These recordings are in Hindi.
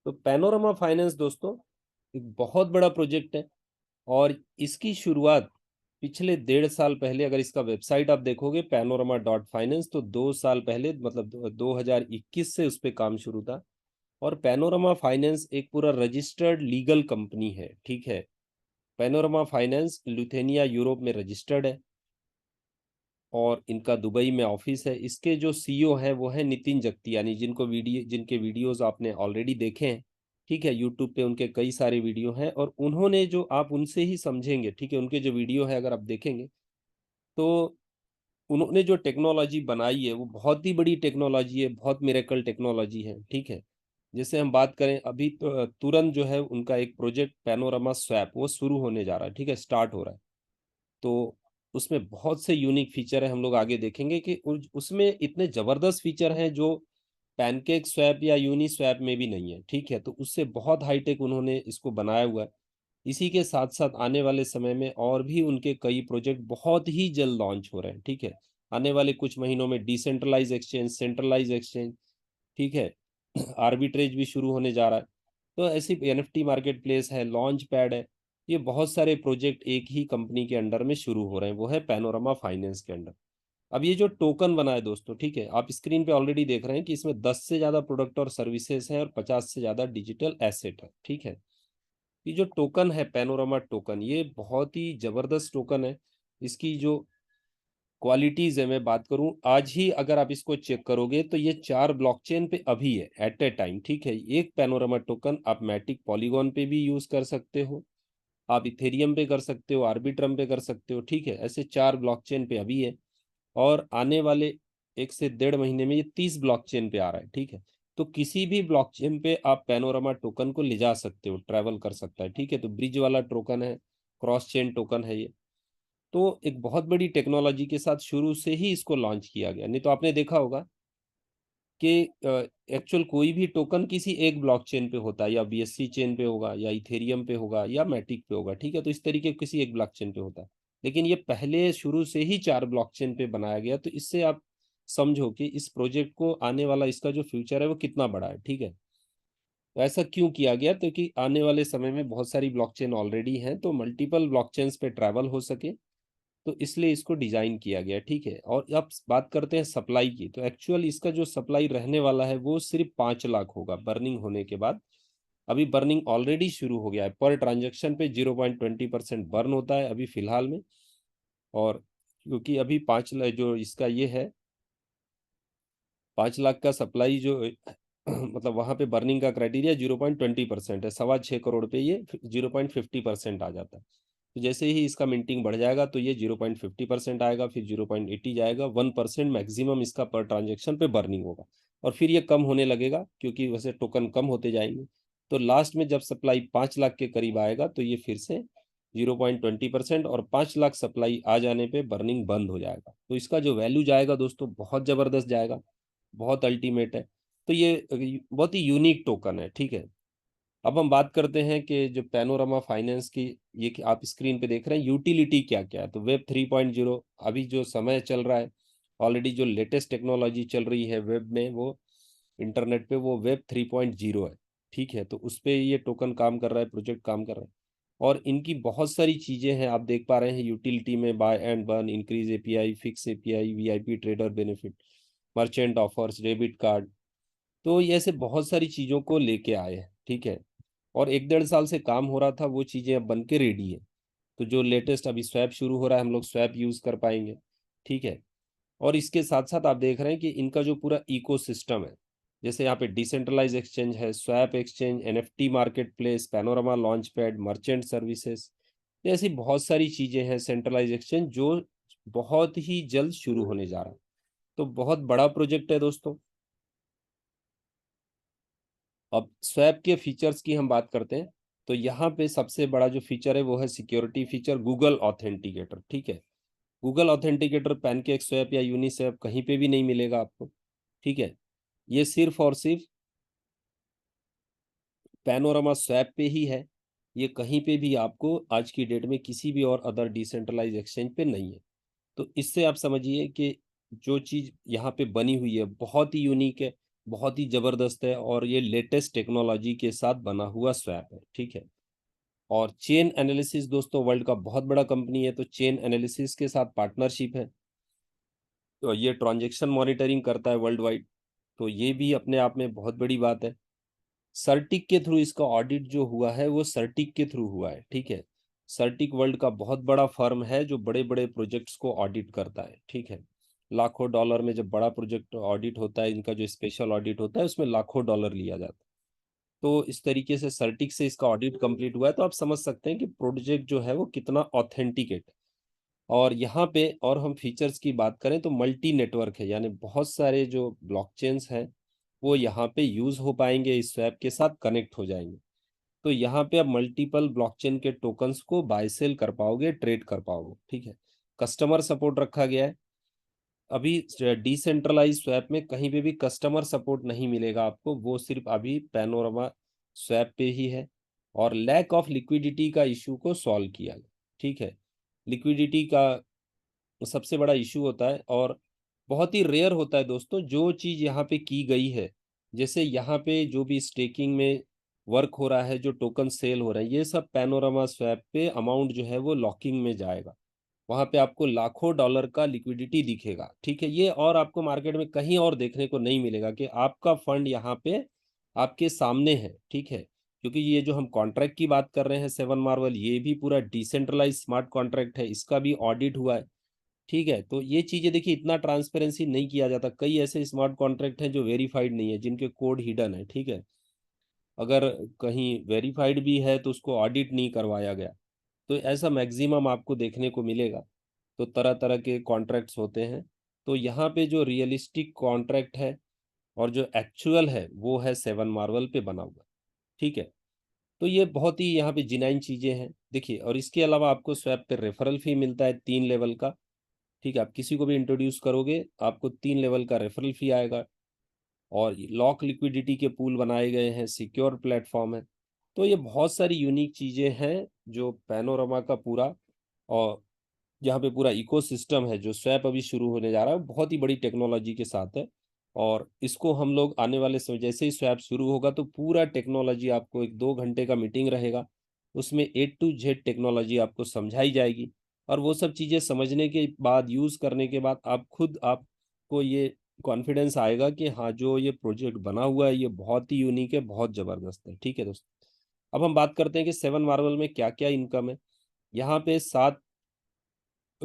तो पैनोरमा फाइनेंस दोस्तों एक बहुत बड़ा प्रोजेक्ट है और इसकी शुरुआत पिछले 1.5 साल पहले अगर इसका वेबसाइट आप देखोगे पैनोरमा डॉट फाइनेंस तो 2 साल पहले मतलब 2021 से उस पे काम शुरू था। और पैनोरमा फाइनेंस एक पूरा रजिस्टर्ड लीगल कंपनी है, ठीक है। पैनोरमा फाइनेंस लिथुआनिया यूरोप में रजिस्टर्ड है और इनका दुबई में ऑफिस है। इसके जो सीईओ हैं वो है नितिन जगतियानी, जिनके वीडियोस आपने ऑलरेडी देखे हैं, ठीक है। यूट्यूब पे उनके कई सारे वीडियो हैं और उन्होंने जो आप उनसे ही समझेंगे, ठीक है। उनके जो वीडियो है अगर आप देखेंगे तो उन्होंने जो टेक्नोलॉजी बनाई है वो बहुत ही बड़ी टेक्नोलॉजी है, बहुत मिरेकल टेक्नोलॉजी है, ठीक है। जैसे हम बात करें अभी तो तुरंत जो है उनका एक प्रोजेक्ट पैनोरमा स्वैप वो शुरू होने जा रहा है, ठीक है, स्टार्ट हो रहा है। तो उसमें बहुत से यूनिक फीचर है, हम लोग आगे देखेंगे कि उसमें इतने जबरदस्त फीचर हैं जो पैनकेक स्वैप या यूनी स्वैप में भी नहीं है, ठीक है। तो उससे बहुत हाईटेक उन्होंने इसको बनाया हुआ है। इसी के साथ साथ आने वाले समय में और भी उनके कई प्रोजेक्ट बहुत ही जल्द लॉन्च हो रहे हैं, ठीक है। आने वाले कुछ महीनों में डिसेंट्रलाइज एक्सचेंज, सेंट्रलाइज एक्सचेंज, ठीक है, आर्बिट्रेज भी शुरू होने जा रहा है। तो ऐसी एनएफटी मार्केट प्लेस है, लॉन्च पैड है, ये बहुत सारे प्रोजेक्ट एक ही कंपनी के अंडर में शुरू हो रहे हैं, वो है पैनोरमा फाइनेंस के अंडर। अब ये जो टोकन बना है दोस्तों, ठीक है, आप स्क्रीन पे ऑलरेडी देख रहे हैं कि इसमें 10 से ज्यादा प्रोडक्ट और सर्विसेज हैं और 50 से ज्यादा डिजिटल एसेट है, ठीक है। ये जो टोकन है पैनोरमा टोकन, ये बहुत ही जबरदस्त टोकन है। इसकी जो क्वालिटीज है मैं बात करूं, आज ही अगर आप इसको चेक करोगे तो ये 4 ब्लॉकचेन पे अभी है एट ए टाइम, ठीक है। एक पैनोरमा टोकन आप मैटिक पॉलीगॉन पे भी यूज कर सकते हो, आप इथेरियम पे कर सकते हो, आर्बिट्रम पे कर सकते हो, ठीक है। ऐसे 4 ब्लॉकचेन पे अभी है और आने वाले 1 से 1.5 महीने में ये 30 ब्लॉकचेन पे आ रहा है, ठीक है। तो किसी भी ब्लॉकचेन पे आप पैनोरमा टोकन को ले जा सकते हो, ट्रैवल कर सकता है, ठीक है। तो ब्रिज वाला टोकन है, क्रॉस चेन टोकन है ये। तो एक बहुत बड़ी टेक्नोलॉजी के साथ शुरू से ही इसको लॉन्च किया गया। नहीं तो आपने देखा होगा कि एक्चुअल कोई भी टोकन किसी एक ब्लॉकचेन पे होता है, या बीएससी चेन पे होगा, या इथेरियम पे होगा, या मैटिक पे होगा, ठीक है। तो इस तरीके किसी एक ब्लॉकचेन पे होता है। लेकिन ये पहले शुरू से ही 4 ब्लॉकचेन पे बनाया गया। तो इससे आप समझो कि इस प्रोजेक्ट को आने वाला इसका जो फ्यूचर है वो कितना बड़ा है, ठीक है। तो ऐसा क्यों किया गया? तो कि आने वाले समय में बहुत सारी ब्लॉकचेन ऑलरेडी हैं, तो मल्टीपल ब्लॉकचेन्स पे ट्रैवल हो सके, तो इसलिए इसको डिजाइन किया गया, ठीक है। और अब बात करते हैं सप्लाई की, तो एक्चुअल इसका जो सप्लाई रहने वाला है वो सिर्फ 5 लाख होगा बर्निंग होने के बाद। अभी बर्निंग ऑलरेडी शुरू हो गया है, पर ट्रांजेक्शन पे 0.20% बर्न होता है अभी फिलहाल में। और क्योंकि अभी 5 लाख जो इसका ये है, 5 लाख का सप्लाई जो मतलब वहां पे बर्निंग का क्राइटेरिया 0.20% है, 6.25 करोड़ पे ये 0.50% आ जाता है। तो जैसे ही इसका मिंटिंग बढ़ जाएगा तो ये 0.50% आएगा, फिर 0.80 जाएगा, 1% मैक्सिमम इसका पर ट्रांजेक्शन पे बर्निंग होगा। और फिर ये कम होने लगेगा क्योंकि वैसे टोकन कम होते जाएंगे। तो लास्ट में जब सप्लाई 5 लाख के करीब आएगा तो ये फिर से 0.20% और 5 लाख सप्लाई आ जाने पे बर्निंग बंद हो जाएगा। तो इसका जो वैल्यू जाएगा दोस्तों बहुत जबरदस्त जाएगा, बहुत अल्टीमेट है। तो ये बहुत ही यूनिक टोकन है, ठीक है। अब हम बात करते हैं कि जो पैनोरमा फाइनेंस की, ये कि आप स्क्रीन पे देख रहे हैं यूटिलिटी क्या क्या है। तो वेब 3.0 अभी जो समय चल रहा है, ऑलरेडी जो लेटेस्ट टेक्नोलॉजी चल रही है वेब में, वो इंटरनेट पे, वो वेब 3.0 है, ठीक है। तो उस पे ये टोकन काम कर रहा है, प्रोजेक्ट काम कर रहा है। और इनकी बहुत सारी चीजें हैं, आप देख पा रहे हैं यूटिलिटी में, buy and burn, increase API, fix API, VIP trader benefit, merchant offers, debit card. तो ये ऐसे बहुत सारी चीजों को लेके आए हैं, ठीक है। और 1 1.5 साल से काम हो रहा था, वो चीजें अब बन के रेडी है। तो जो लेटेस्ट अभी स्वैप शुरू हो रहा है, हम लोग स्वैप यूज कर पाएंगे, ठीक है। और इसके साथ साथ आप देख रहे हैं कि इनका जो पूरा इकोसिस्टम है, जैसे यहाँ पे डिसेंट्रलाइज एक्सचेंज है, swap exchange, NFT market place, panorama launch pad, merchant services, ऐसी बहुत सारी चीजें हैं, सेंट्रलाइज एक्सचेंज, जो बहुत ही जल्द शुरू होने जा रहा है। तो बहुत बड़ा प्रोजेक्ट है दोस्तों। अब स्वैप के फीचर्स की हम बात करते हैं, तो यहाँ पे सबसे बड़ा जो फीचर है वो है सिक्योरिटी फीचर, गूगल ऑथेंटिकेटर, ठीक है। गूगल ऑथेंटिकेटर पैनकेक स्वैप या यूनिस्वैप कहीं पे भी नहीं मिलेगा आपको, ठीक है। ये सिर्फ और सिर्फ पैनोरमा स्वैप पे ही है। ये कहीं पे भी आपको आज की डेट में किसी भी और अदर डिसेंट्रलाइज एक्सचेंज पे नहीं है। तो इससे आप समझिए कि जो चीज यहाँ पे बनी हुई है बहुत ही यूनिक है, बहुत ही जबरदस्त है और ये लेटेस्ट टेक्नोलॉजी के साथ बना हुआ स्वैप है, ठीक है। और चेन एनालिसिस दोस्तों वर्ल्ड का बहुत बड़ा कंपनी है, तो चेन एनालिसिस के साथ पार्टनरशिप है, तो ये ट्रांजैक्शन मॉनिटरिंग करता है वर्ल्ड वाइड, तो ये भी अपने आप में बहुत बड़ी बात है। सर्टिक के थ्रू इसका ऑडिट जो हुआ है वो सर्टिक के थ्रू हुआ है, ठीक है। सर्टिक वर्ल्ड का बहुत बड़ा फर्म है जो बड़े बड़े प्रोजेक्ट्स को ऑडिट करता है, ठीक है। लाखों डॉलर में जब बड़ा प्रोजेक्ट ऑडिट होता है, इनका जो स्पेशल ऑडिट होता है उसमें लाखों डॉलर लिया जाता है। तो इस तरीके से सर्टिक से इसका ऑडिट कंप्लीट हुआ है, तो आप समझ सकते हैं कि प्रोजेक्ट जो है वो कितना ऑथेंटिकेट। और यहाँ पे और हम फीचर्स की बात करें तो मल्टी नेटवर्क है, यानी बहुत सारे जो ब्लॉकचेन्स हैं वो यहाँ पे यूज हो पाएंगे, इस स्वैप के साथ कनेक्ट हो जाएंगे। तो यहाँ पे आप मल्टीपल ब्लॉकचेन के टोकन्स को बाय सेल कर पाओगे, ट्रेड कर पाओगे, ठीक है। कस्टमर सपोर्ट रखा गया है। अभी डिसेंट्रलाइज स्वैप में कहीं पे भी कस्टमर सपोर्ट नहीं मिलेगा आपको, वो सिर्फ अभी पैनोरमा स्वैप पे ही है। और लैक ऑफ लिक्विडिटी का इशू को सॉल्व किया गया, ठीक है। लिक्विडिटी का सबसे बड़ा इशू होता है और बहुत ही रेयर होता है दोस्तों जो चीज़ यहाँ पे की गई है। जैसे यहाँ पे जो भी स्टेकिंग में वर्क हो रहा है, जो टोकन सेल हो रहा है, ये सब पैनोरामा स्वैप पे अमाउंट जो है वो लॉकिंग में जाएगा। वहाँ पे आपको लाखों डॉलर का लिक्विडिटी दिखेगा, ठीक है। ये और आपको मार्केट में कहीं और देखने को नहीं मिलेगा कि आपका फंड यहाँ पे आपके सामने है, ठीक है। क्योंकि ये जो हम कॉन्ट्रैक्ट की बात कर रहे हैं सेवन मार्वल, ये भी पूरा डिसेंट्रलाइज स्मार्ट कॉन्ट्रैक्ट है, इसका भी ऑडिट हुआ है, ठीक है। तो ये चीजें देखिए, इतना ट्रांसपेरेंसी नहीं किया जाता। कई ऐसे स्मार्ट कॉन्ट्रैक्ट हैं जो वेरीफाइड नहीं है, जिनके कोड हिडन है, ठीक है। अगर कहीं वेरीफाइड भी है तो उसको ऑडिट नहीं करवाया गया। तो ऐसा मैक्सिमम आपको देखने को मिलेगा। तो तरह तरह के कॉन्ट्रैक्ट्स होते हैं। तो यहाँ पे जो रियलिस्टिक कॉन्ट्रैक्ट है और जो एक्चुअल है वो है सेवन मार्वल पे बना हुआ, ठीक है। तो ये बहुत ही यहाँ पे जिनाइन चीजें हैं, देखिए। और इसके अलावा आपको स्वैप पे रेफरल फी मिलता है 3 लेवल का, ठीक है। आप किसी को भी इंट्रोड्यूस करोगे आपको 3 लेवल का रेफरल फी आएगा। और लॉक लिक्विडिटी के पूल बनाए गए हैं, सिक्योर प्लेटफॉर्म है। तो ये बहुत सारी यूनिक चीज़ें हैं जो पैनोरमा का पूरा, और जहाँ पे पूरा इकोसिस्टम है, जो स्वैप अभी शुरू होने जा रहा है बहुत ही बड़ी टेक्नोलॉजी के साथ है। और इसको हम लोग आने वाले समय, जैसे ही स्वैप शुरू होगा तो पूरा टेक्नोलॉजी आपको, 1-2 घंटे का मीटिंग रहेगा, उसमें A to Z टेक्नोलॉजी आपको समझाई जाएगी। और वो सब चीज़ें समझने के बाद, यूज़ करने के बाद, आप खुद आपको ये कॉन्फिडेंस आएगा कि हाँ, जो ये प्रोजेक्ट बना हुआ है ये बहुत ही यूनिक है, बहुत ज़बरदस्त है, ठीक है दोस्तों। अब हम बात करते हैं कि सेवन मार्वल में क्या क्या इनकम है। यहाँ पे 7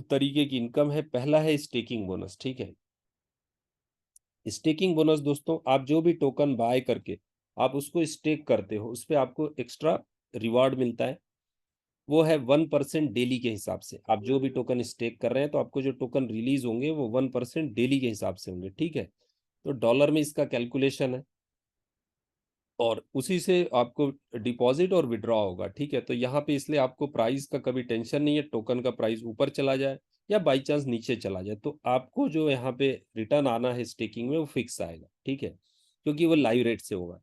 तरीके की इनकम है। पहला है स्टेकिंग बोनस, ठीक है। स्टेकिंग बोनस दोस्तों, आप जो भी टोकन बाय करके आप उसको स्टेक करते हो, उस पर आपको एक्स्ट्रा रिवार्ड मिलता है। वो है 1% डेली के हिसाब से। आप जो भी टोकन स्टेक कर रहे हैं तो आपको जो टोकन रिलीज होंगे वो 1% डेली के हिसाब से होंगे, ठीक है। तो डॉलर में इसका कैलकुलेशन है और उसी से आपको डिपॉजिट और विड्रॉ होगा, ठीक है। तो यहाँ पे इसलिए आपको प्राइस का कभी टेंशन नहीं है, टोकन का प्राइस ऊपर चला जाए या बाई चांस नीचे चला जाए तो आपको जो यहाँ पे रिटर्न आना है स्टेकिंग में वो फिक्स आएगा, ठीक है। क्योंकि वो लाइव रेट से होगा।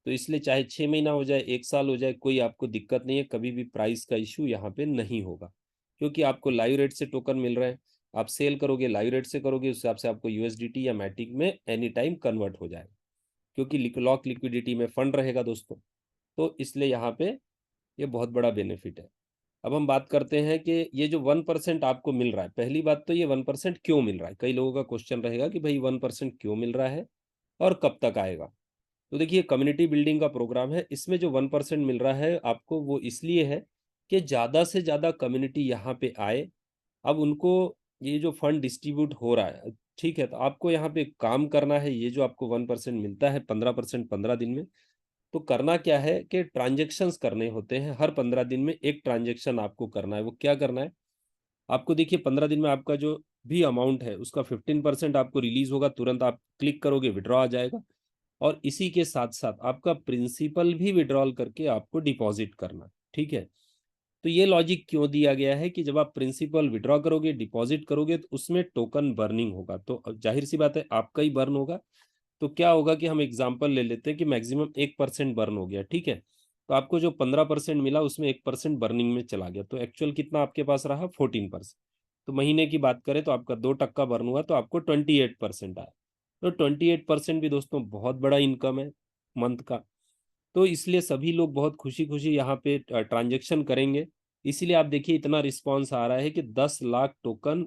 तो इसलिए चाहे 6 महीना हो जाए, 1 साल हो जाए, कोई आपको दिक्कत नहीं है, कभी भी प्राइस का इशू यहाँ पे नहीं होगा। क्योंकि आपको लाइव रेट से टोकन मिल रहा है, आप सेल करोगे लाइव रेट से करोगे, उस हिसाब से आपको यूएसडीटी या मैटिक में एनी टाइम कन्वर्ट हो जाएगा। क्योंकि लॉक लिक्विडिटी में फंड रहेगा दोस्तों, तो इसलिए यहाँ पे ये बहुत बड़ा बेनिफिट है। अब हम बात करते हैं कि ये जो 1% आपको मिल रहा है, पहली बात तो ये 1% क्यों मिल रहा है। कई लोगों का क्वेश्चन रहेगा कि भाई 1% क्यों मिल रहा है और कब तक आएगा। तो देखिए, कम्युनिटी बिल्डिंग का प्रोग्राम है, इसमें जो 1% मिल रहा है आपको वो इसलिए है कि ज़्यादा से ज़्यादा कम्युनिटी यहाँ पे आए। अब उनको ये जो फंड डिस्ट्रीब्यूट हो रहा है, ठीक है, तो आपको यहाँ पे काम करना है। ये जो आपको 1% मिलता है, 15% 15 दिन में, तो करना क्या है कि ट्रांजेक्शन्स करने होते हैं। हर 15 दिन में एक ट्रांजेक्शन आपको करना है। वो क्या करना है आपको, देखिए 15 दिन में आपका जो भी अमाउंट है उसका 15% आपको रिलीज होगा, तुरंत आप क्लिक करोगे विड्रॉ आ जाएगा। और इसी के साथ साथ आपका प्रिंसिपल भी विड्रॉल करके आपको डिपॉजिट करना, ठीक है। तो ये लॉजिक क्यों दिया गया है कि जब आप प्रिंसिपल विड्रॉ करोगे, डिपॉजिट करोगे, तो उसमें टोकन बर्निंग होगा, तो जाहिर सी बात है आपका ही बर्न होगा। तो क्या होगा कि हम एग्जांपल ले लेते हैं कि मैक्सिमम 1% बर्न हो गया, ठीक है। तो आपको जो 15% मिला उसमें 1% बर्निंग में चला गया, तो एक्चुअल कितना आपके पास रहा, 14%। तो महीने की बात करें तो आपका 2% बर्न हुआ तो आपको 28% आया। तो 28% भी दोस्तों बहुत बड़ा इनकम है मंथ का। तो इसलिए सभी लोग बहुत खुशी खुशी यहाँ पे ट्रांजेक्शन करेंगे। इसीलिए आप देखिए इतना रिस्पॉन्स आ रहा है कि 10 लाख टोकन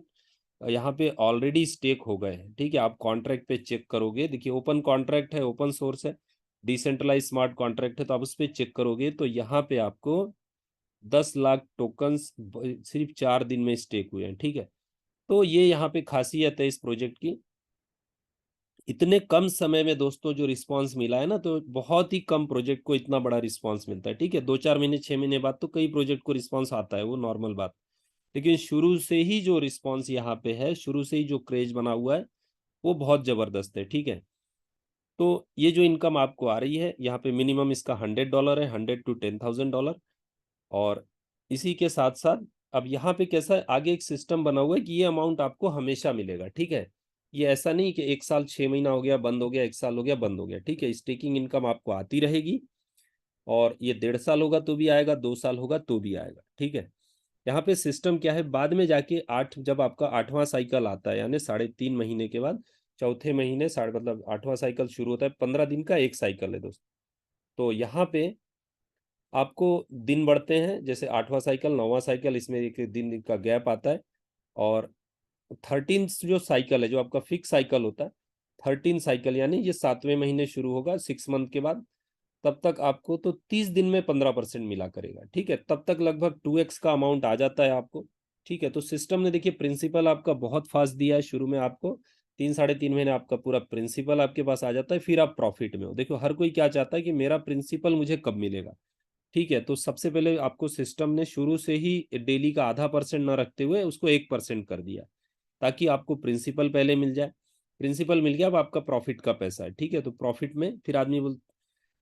यहाँ पे ऑलरेडी स्टेक हो गए हैं। ठीक है, आप कॉन्ट्रैक्ट पे चेक करोगे, देखिए ओपन कॉन्ट्रैक्ट है, ओपन सोर्स है, डिसेंट्रलाइज स्मार्ट कॉन्ट्रैक्ट है, तो आप उस पर चेक करोगे तो यहाँ पे आपको 10 लाख टोकन्स सिर्फ 4 दिन में स्टेक हुए हैं। ठीक है, तो ये यहाँ पे खासियत है इस प्रोजेक्ट की। इतने कम समय में दोस्तों जो रिस्पांस मिला है ना, तो बहुत ही कम प्रोजेक्ट को इतना बड़ा रिस्पांस मिलता है। ठीक है, 2-4 महीने 6 महीने बाद तो कई प्रोजेक्ट को रिस्पांस आता है, वो नॉर्मल बात। लेकिन शुरू से ही जो रिस्पांस यहाँ पे है, शुरू से ही जो क्रेज बना हुआ है, वो बहुत जबरदस्त है। ठीक है, तो ये जो इनकम आपको आ रही है यहाँ पे मिनिमम इसका $100 है, 100 to 10,000 डॉलर। और इसी के साथ साथ अब यहाँ पे कैसा है, आगे एक सिस्टम बना हुआ है कि ये अमाउंट आपको हमेशा मिलेगा। ठीक है, ये ऐसा नहीं कि 1 साल 6 महीना हो गया बंद हो गया, 1 साल हो गया बंद हो गया। ठीक है, स्टेकिंग इनकम आपको आती रहेगी, और ये 1.5 साल होगा तो भी आएगा, 2 साल होगा तो भी आएगा। ठीक है, यहाँ पे सिस्टम क्या है, बाद में जाके जब आपका 8वां साइकिल आता है, यानी 3.5 महीने के बाद, चौथे महीने मतलब 8वां साइकिल शुरू होता है, 15 दिन का एक साइकिल है दोस्तों। तो यहाँ पे आपको दिन बढ़ते हैं, जैसे 8वां साइकिल 9वां साइकिल, इसमें एक दिन का गैप आता है। और 13 जो साइकिल है, जो आपका फिक्स साइकिल होता है, 13 साइकिल यानी ये 7वें महीने शुरू होगा 6 मंथ के बाद, तब तक आपको तो 30 दिन में 15% मिला करेगा। ठीक है, तब तक लगभग 2x का अमाउंट आ जाता है आपको। ठीक है, तो सिस्टम ने देखिए प्रिंसिपल आपका बहुत फास्ट दिया है। शुरू में आपको 3-3.5 महीने आपका पूरा प्रिंसिपल आपके पास आ जाता है, फिर आप प्रॉफिट में हो। देखो हर कोई क्या चाहता है कि मेरा प्रिंसिपल मुझे कब मिलेगा। ठीक है, तो सबसे पहले आपको सिस्टम ने शुरू से ही डेली का ½ % ना रखते हुए उसको 1% कर दिया, ताकि आपको प्रिंसिपल पहले मिल जाए। प्रिंसिपल मिल गया, अब आपका प्रॉफिट का पैसा है। ठीक है, तो प्रॉफिट में फिर आदमी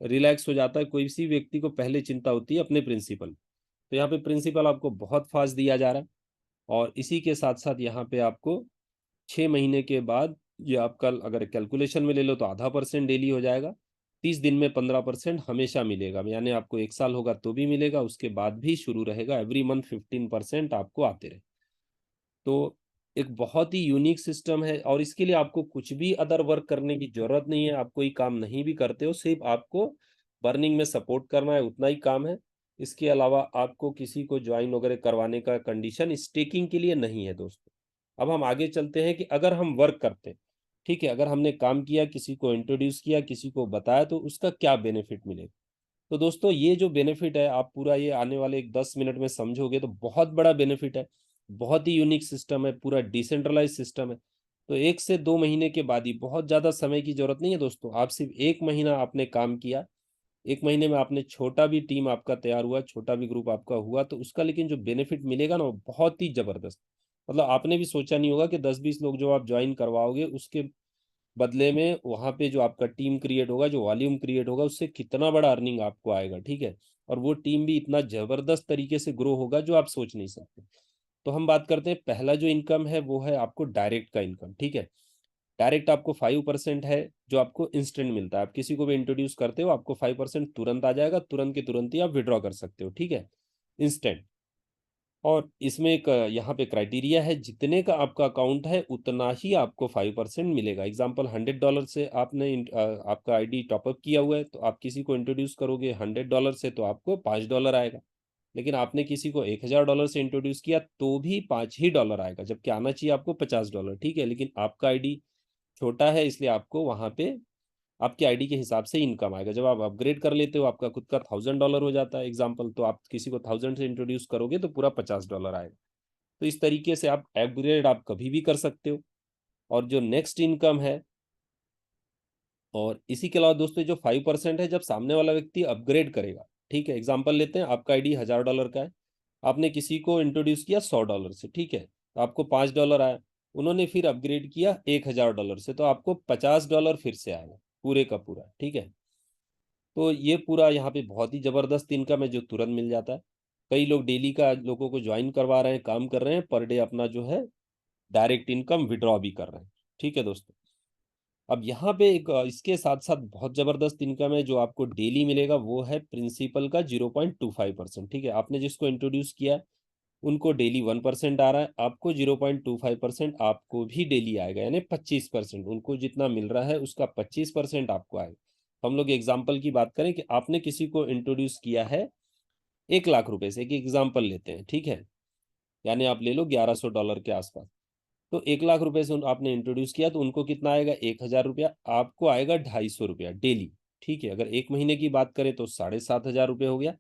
रिलैक्स हो जाता है। कोई सी व्यक्ति को पहले चिंता होती है अपने प्रिंसिपल, तो यहाँ पे प्रिंसिपल आपको बहुत फास्ट दिया जा रहा है। और इसी के साथ साथ यहाँ पे आपको 6 महीने के बाद, ये आपका अगर कैलकुलेशन में ले लो तो ½ % डेली हो जाएगा, 30 दिन में 15% हमेशा मिलेगा, यानी आपको 1 साल होगा तो भी मिलेगा, उसके बाद भी शुरू रहेगा, एवरी मंथ 15% आपको आते रहे। तो एक बहुत ही यूनिक सिस्टम है, और इसके लिए आपको कुछ भी अदर वर्क करने की जरूरत नहीं है। आप कोई काम नहीं भी करते हो, सिर्फ आपको बर्निंग में सपोर्ट करना है, उतना ही काम है। इसके अलावा आपको किसी को ज्वाइन वगैरह करवाने का कंडीशन स्टेकिंग के लिए नहीं है दोस्तों। अब हम आगे चलते हैं कि अगर हम वर्क करते हैं, ठीक है, अगर हमने काम किया, किसी को इंट्रोड्यूस किया, किसी को बताया, तो उसका क्या बेनिफिट मिलेगा। तो दोस्तों ये जो बेनिफिट है, आप पूरा ये आने वाले 10 मिनट में समझोगे तो बहुत बड़ा बेनिफिट है। बहुत ही यूनिक सिस्टम है, पूरा डिसेंट्रलाइज सिस्टम है। तो 1 से 2 महीने के बाद ही, बहुत ज्यादा समय की जरूरत नहीं है दोस्तों, आप सिर्फ 1 महीना आपने काम किया, 1 महीने में आपने छोटा भी टीम आपका तैयार हुआ, छोटा भी ग्रुप आपका हुआ, तो उसका लेकिन जो बेनिफिट मिलेगा ना, वो बहुत ही जबरदस्त। मतलब आपने भी सोचा नहीं होगा कि 10-20 लोग जो आप ज्वाइन करवाओगे, उसके बदले में वहां पे जो आपका टीम क्रिएट होगा, जो वॉल्यूम क्रिएट होगा, उससे कितना बड़ा अर्निंग आपको आएगा। ठीक है, और वो टीम भी इतना जबरदस्त तरीके से ग्रो होगा जो आप सोच नहीं सकते। तो हम बात करते हैं, पहला जो इनकम है वो है आपको डायरेक्ट का इनकम। ठीक है, डायरेक्ट आपको 5% है, जो आपको इंस्टेंट मिलता है। आप किसी को भी इंट्रोड्यूस करते हो, आपको 5% तुरंत आ जाएगा, तुरंत के तुरंत ही आप विड्रॉ कर सकते हो। ठीक है, इंस्टेंट। और इसमें एक यहाँ पे क्राइटेरिया है, जितने का आपका अकाउंट है उतना ही आपको 5% मिलेगा। एग्जाम्पल $100 से आपने आपका आईडी टॉपअप किया हुआ है, तो आप किसी को इंट्रोड्यूस करोगे $100 से, तो आपको $5 आएगा। लेकिन आपने किसी को $1000 से इंट्रोड्यूस किया तो भी $5 ही आएगा, जबकि आना चाहिए आपको $50। ठीक है, लेकिन आपका आईडी छोटा है, इसलिए आपको वहां पे आपके आईडी के हिसाब से इनकम आएगा। जब आप अपग्रेड कर लेते हो, आपका खुद का $1000 हो जाता है एग्जाम्पल, तो आप किसी को 1000 से इंट्रोड्यूस करोगे तो पूरा $50 आएगा। तो इस तरीके से आप अपग्रेड आप कभी भी कर सकते हो। और जो नेक्स्ट इनकम है, और इसी के अलावा दोस्तों जो 5% है, जब सामने वाला व्यक्ति अपग्रेड करेगा। ठीक है, एग्जाम्पल लेते हैं, आपका आईडी $1000 का है, आपने किसी को इंट्रोड्यूस किया $100 से। ठीक है, तो आपको $5 आया, उन्होंने फिर अपग्रेड किया $1000 से, तो आपको $50 फिर से आएगा, पूरे का पूरा। ठीक है, तो ये पूरा यहाँ पे बहुत ही जबरदस्त इनकम है, जो तुरंत मिल जाता है। कई लोग डेली का लोगों को ज्वाइन करवा रहे हैं, काम कर रहे हैं, पर डे अपना जो है डायरेक्ट इनकम विड्रॉ भी कर रहे हैं। ठीक है दोस्तों, अब यहाँ पे एक इसके साथ साथ बहुत जबरदस्त इनकम है जो आपको डेली मिलेगा, वो है प्रिंसिपल का 0.25%। ठीक है, आपने जिसको इंट्रोड्यूस किया, उनको डेली 1% आ रहा है, आपको 0.25% आपको भी डेली आएगा, यानी 25%। उनको जितना मिल रहा है उसका 25% आपको आएगा। हम लोग एग्जाम्पल की बात करें कि आपने किसी को इंट्रोड्यूस किया है 1 लाख रुपए से, एक एग्जाम्पल लेते हैं, ठीक है, यानी आप ले लो $1100 के आसपास। तो 1 लाख रुपए से आपने इंट्रोड्यूस किया तो उनको कितना आएगा, 1000 रुपया। आपको आएगा 250 रुपया डेली, ठीक है। अगर 1 महीने की बात करें तो 7500 रुपये हो गया,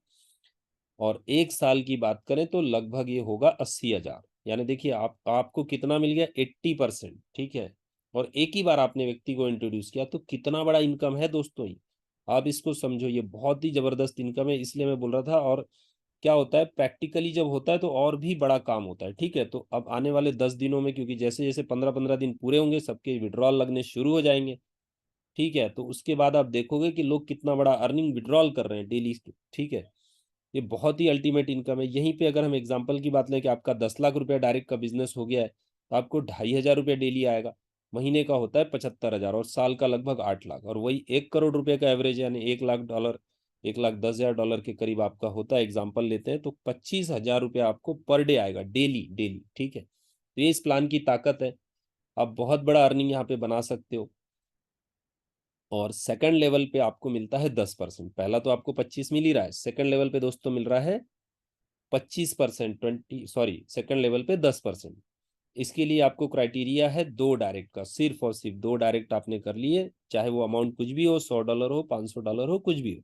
और 1 साल की बात करें तो लगभग ये होगा 80,000। यानी देखिए आपको कितना मिल गया, 80%, ठीक है। और एक ही बार आपने व्यक्ति को इंट्रोड्यूस किया, तो कितना बड़ा इनकम है दोस्तों ये, आप इसको समझो, ये बहुत ही जबरदस्त इनकम है। इसलिए मैं बोल रहा था। और क्या होता है, प्रैक्टिकली जब होता है तो और भी बड़ा काम होता है, ठीक है। तो अब आने वाले 10 दिनों में, क्योंकि जैसे जैसे 15-15 दिन पूरे होंगे, सबके विड्रॉल लगने शुरू हो जाएंगे, ठीक है। तो उसके बाद आप देखोगे कि लोग कितना बड़ा अर्निंग विड्रॉल कर रहे हैं डेली, ठीक है। ये बहुत ही अल्टीमेट इनकम है। यहीं पे अगर हम एग्जांपल की बात लें कि आपका 10 लाख रुपया डायरेक्ट का बिजनेस हो गया है, तो आपको 2500 रुपया डेली आएगा। महीने का होता है 75,000, और साल का लगभग 8 लाख, और वही 1 करोड़ रुपए का एवरेज, यानी $1 लाख, $1,10,000 के करीब आपका होता है। एग्जाम्पल लेते हैं तो 25,000 रुपया आपको पर डे आएगा, डेली डेली, ठीक है। तो ये इस प्लान की ताकत है। आप बहुत बड़ा अर्निंग यहाँ पे बना सकते हो। और सेकंड लेवल पे आपको मिलता है 10%। पहला तो आपको 25 मिल ही रहा है, सेकंड लेवल पे दोस्तों मिल रहा है 25%, सेकंड लेवल पे 10%। इसके लिए आपको क्राइटेरिया है 2 डायरेक्ट का, सिर्फ और सिर्फ 2 डायरेक्ट आपने कर लिए, चाहे वो अमाउंट कुछ भी हो, $100 हो, $500 हो, कुछ भी हो,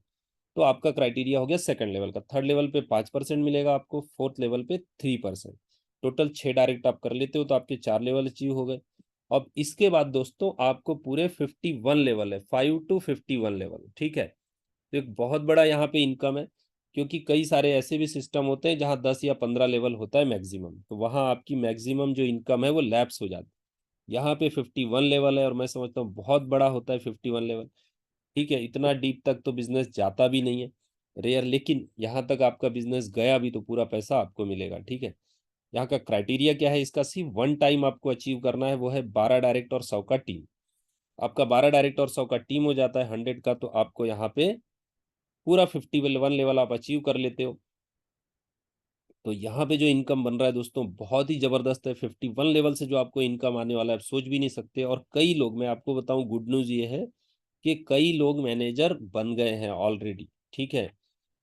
तो आपका क्राइटेरिया हो गया सेकंड लेवल का। थर्ड लेवल पे 5% मिलेगा आपको, फोर्थ लेवल पे 3%। टोटल 6 डायरेक्ट आप कर लेते हो तो आपके 4 लेवल अचीव हो गए। अब इसके बाद दोस्तों आपको पूरे 51 लेवल है, 5 to 51 लेवल, ठीक है। तो एक बहुत बड़ा यहाँ पे इनकम है, क्योंकि कई सारे ऐसे भी सिस्टम होते हैं जहाँ 10 या 15 लेवल होता है मैक्सिमम, तो वहाँ आपकी मैक्सिमम जो इनकम है वो लैप्स हो जाती है। यहाँ पे 51 लेवल है, और मैं समझता हूँ बहुत बड़ा होता है 51 लेवल, ठीक है। इतना डीप तक तो बिजनेस जाता भी नहीं है, रेयर, लेकिन यहाँ तक आपका बिजनेस गया भी तो पूरा पैसा आपको मिलेगा, ठीक है। यहाँ का क्राइटेरिया क्या है, इसका सिर्फ वन टाइम आपको अचीव करना है, वो है 12 डायरेक्ट और 100 का टीम। आपका 12 डायरेक्ट और 100 का टीम हो जाता है 100 का, तो आपको यहाँ पे पूरा 51 लेवल आप अचीव कर लेते हो। तो यहाँ पे जो इनकम बन रहा है दोस्तों बहुत ही जबरदस्त है। 51 लेवल से जो आपको इनकम आने वाला है आप सोच भी नहीं सकते। और कई लोग, मैं आपको बताऊं, गुड न्यूज ये है कि कई लोग मैनेजर बन गए हैं ऑलरेडी, ठीक है।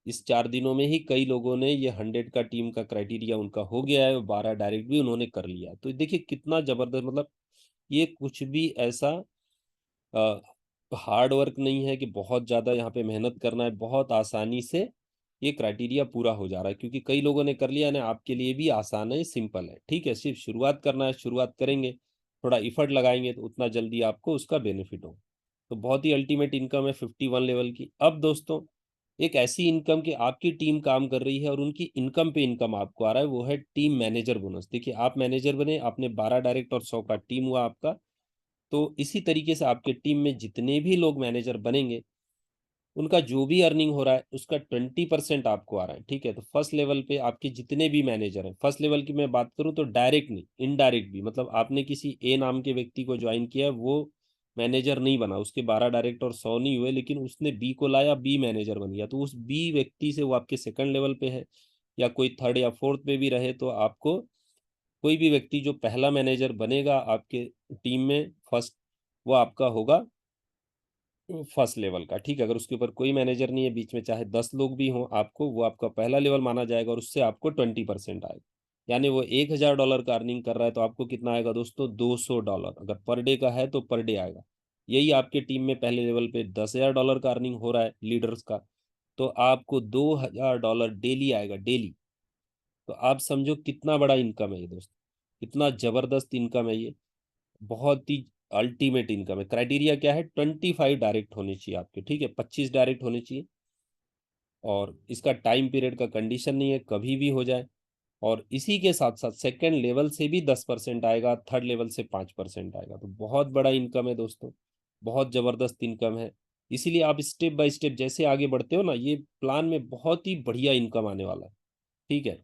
इस 4 दिनों में ही कई लोगों ने ये 100 का टीम का क्राइटेरिया उनका हो गया है, 12 डायरेक्ट भी उन्होंने कर लिया। तो देखिए कितना जबरदस्त, मतलब ये कुछ भी ऐसा हार्ड वर्क नहीं है कि बहुत ज़्यादा यहाँ पे मेहनत करना है, बहुत आसानी से ये क्राइटेरिया पूरा हो जा रहा है, क्योंकि कई लोगों ने कर लिया ना। आपके लिए भी आसान है, सिंपल है, ठीक है। सिर्फ शुरुआत करना है, शुरुआत करेंगे, थोड़ा इफर्ट लगाएंगे तो उतना जल्दी आपको उसका बेनिफिट हो। तो बहुत ही अल्टीमेट इनकम है 51 लेवल की। अब दोस्तों एक ऐसी इनकम कि आपकी टीम काम कर रही है और उनकी इनकम पे इनकम आपको आ रहा है, वो है टीम मैनेजर बोनस। देखिए आप मैनेजर बने, आपने 12 डायरेक्ट और 100 का टीम हुआ आपका, तो इसी तरीके से आपके टीम में जितने भी लोग मैनेजर बनेंगे, उनका जो भी अर्निंग हो रहा है उसका 20% आपको आ रहा है, ठीक है। तो फर्स्ट लेवल पे आपके जितने भी मैनेजर हैं, फर्स्ट लेवल की मैं बात करूं तो डायरेक्ट नहीं, इनडायरेक्ट भी, मतलब आपने किसी ए नाम के व्यक्ति को ज्वाइन किया, वो मैनेजर नहीं बना, उसके 12 डायरेक्ट और 100 नहीं हुए, लेकिन उसने बी को लाया, बी मैनेजर बन गया, तो उस बी व्यक्ति से वो आपके सेकंड लेवल पे है, या कोई थर्ड या फोर्थ पे भी रहे, तो आपको कोई भी व्यक्ति जो पहला मैनेजर बनेगा आपके टीम में फर्स्ट, वो आपका होगा फर्स्ट लेवल का, ठीक है। अगर उसके ऊपर कोई मैनेजर नहीं है, बीच में चाहे 10 लोग भी हों, आपको वो आपका पहला लेवल माना जाएगा, और उससे आपको 20% आएगा। यानी वो $1,000 का अर्निंग कर रहा है तो आपको कितना आएगा दोस्तों, $200। अगर पर डे का है तो पर डे आएगा। यही आपके टीम में पहले लेवल पे $10,000 का अर्निंग हो रहा है लीडर्स का, तो आपको $2,000 डेली आएगा, डेली। तो आप समझो कितना बड़ा इनकम है ये दोस्त, कितना जबरदस्त इनकम है ये, बहुत ही अल्टीमेट इनकम है। क्राइटेरिया क्या है, 25 डायरेक्ट होने चाहिए आपके, ठीक है, 25 डायरेक्ट होने चाहिए। और इसका टाइम पीरियड का कंडीशन नहीं है, कभी भी हो जाए। और इसी के साथ साथ सेकेंड लेवल से भी 10% आएगा, थर्ड लेवल से 5% आएगा। तो बहुत बड़ा इनकम है दोस्तों, बहुत जबरदस्त इनकम है। इसीलिए आप स्टेप बाय स्टेप जैसे आगे बढ़ते हो ना, ये प्लान में बहुत ही बढ़िया इनकम आने वाला है, ठीक है।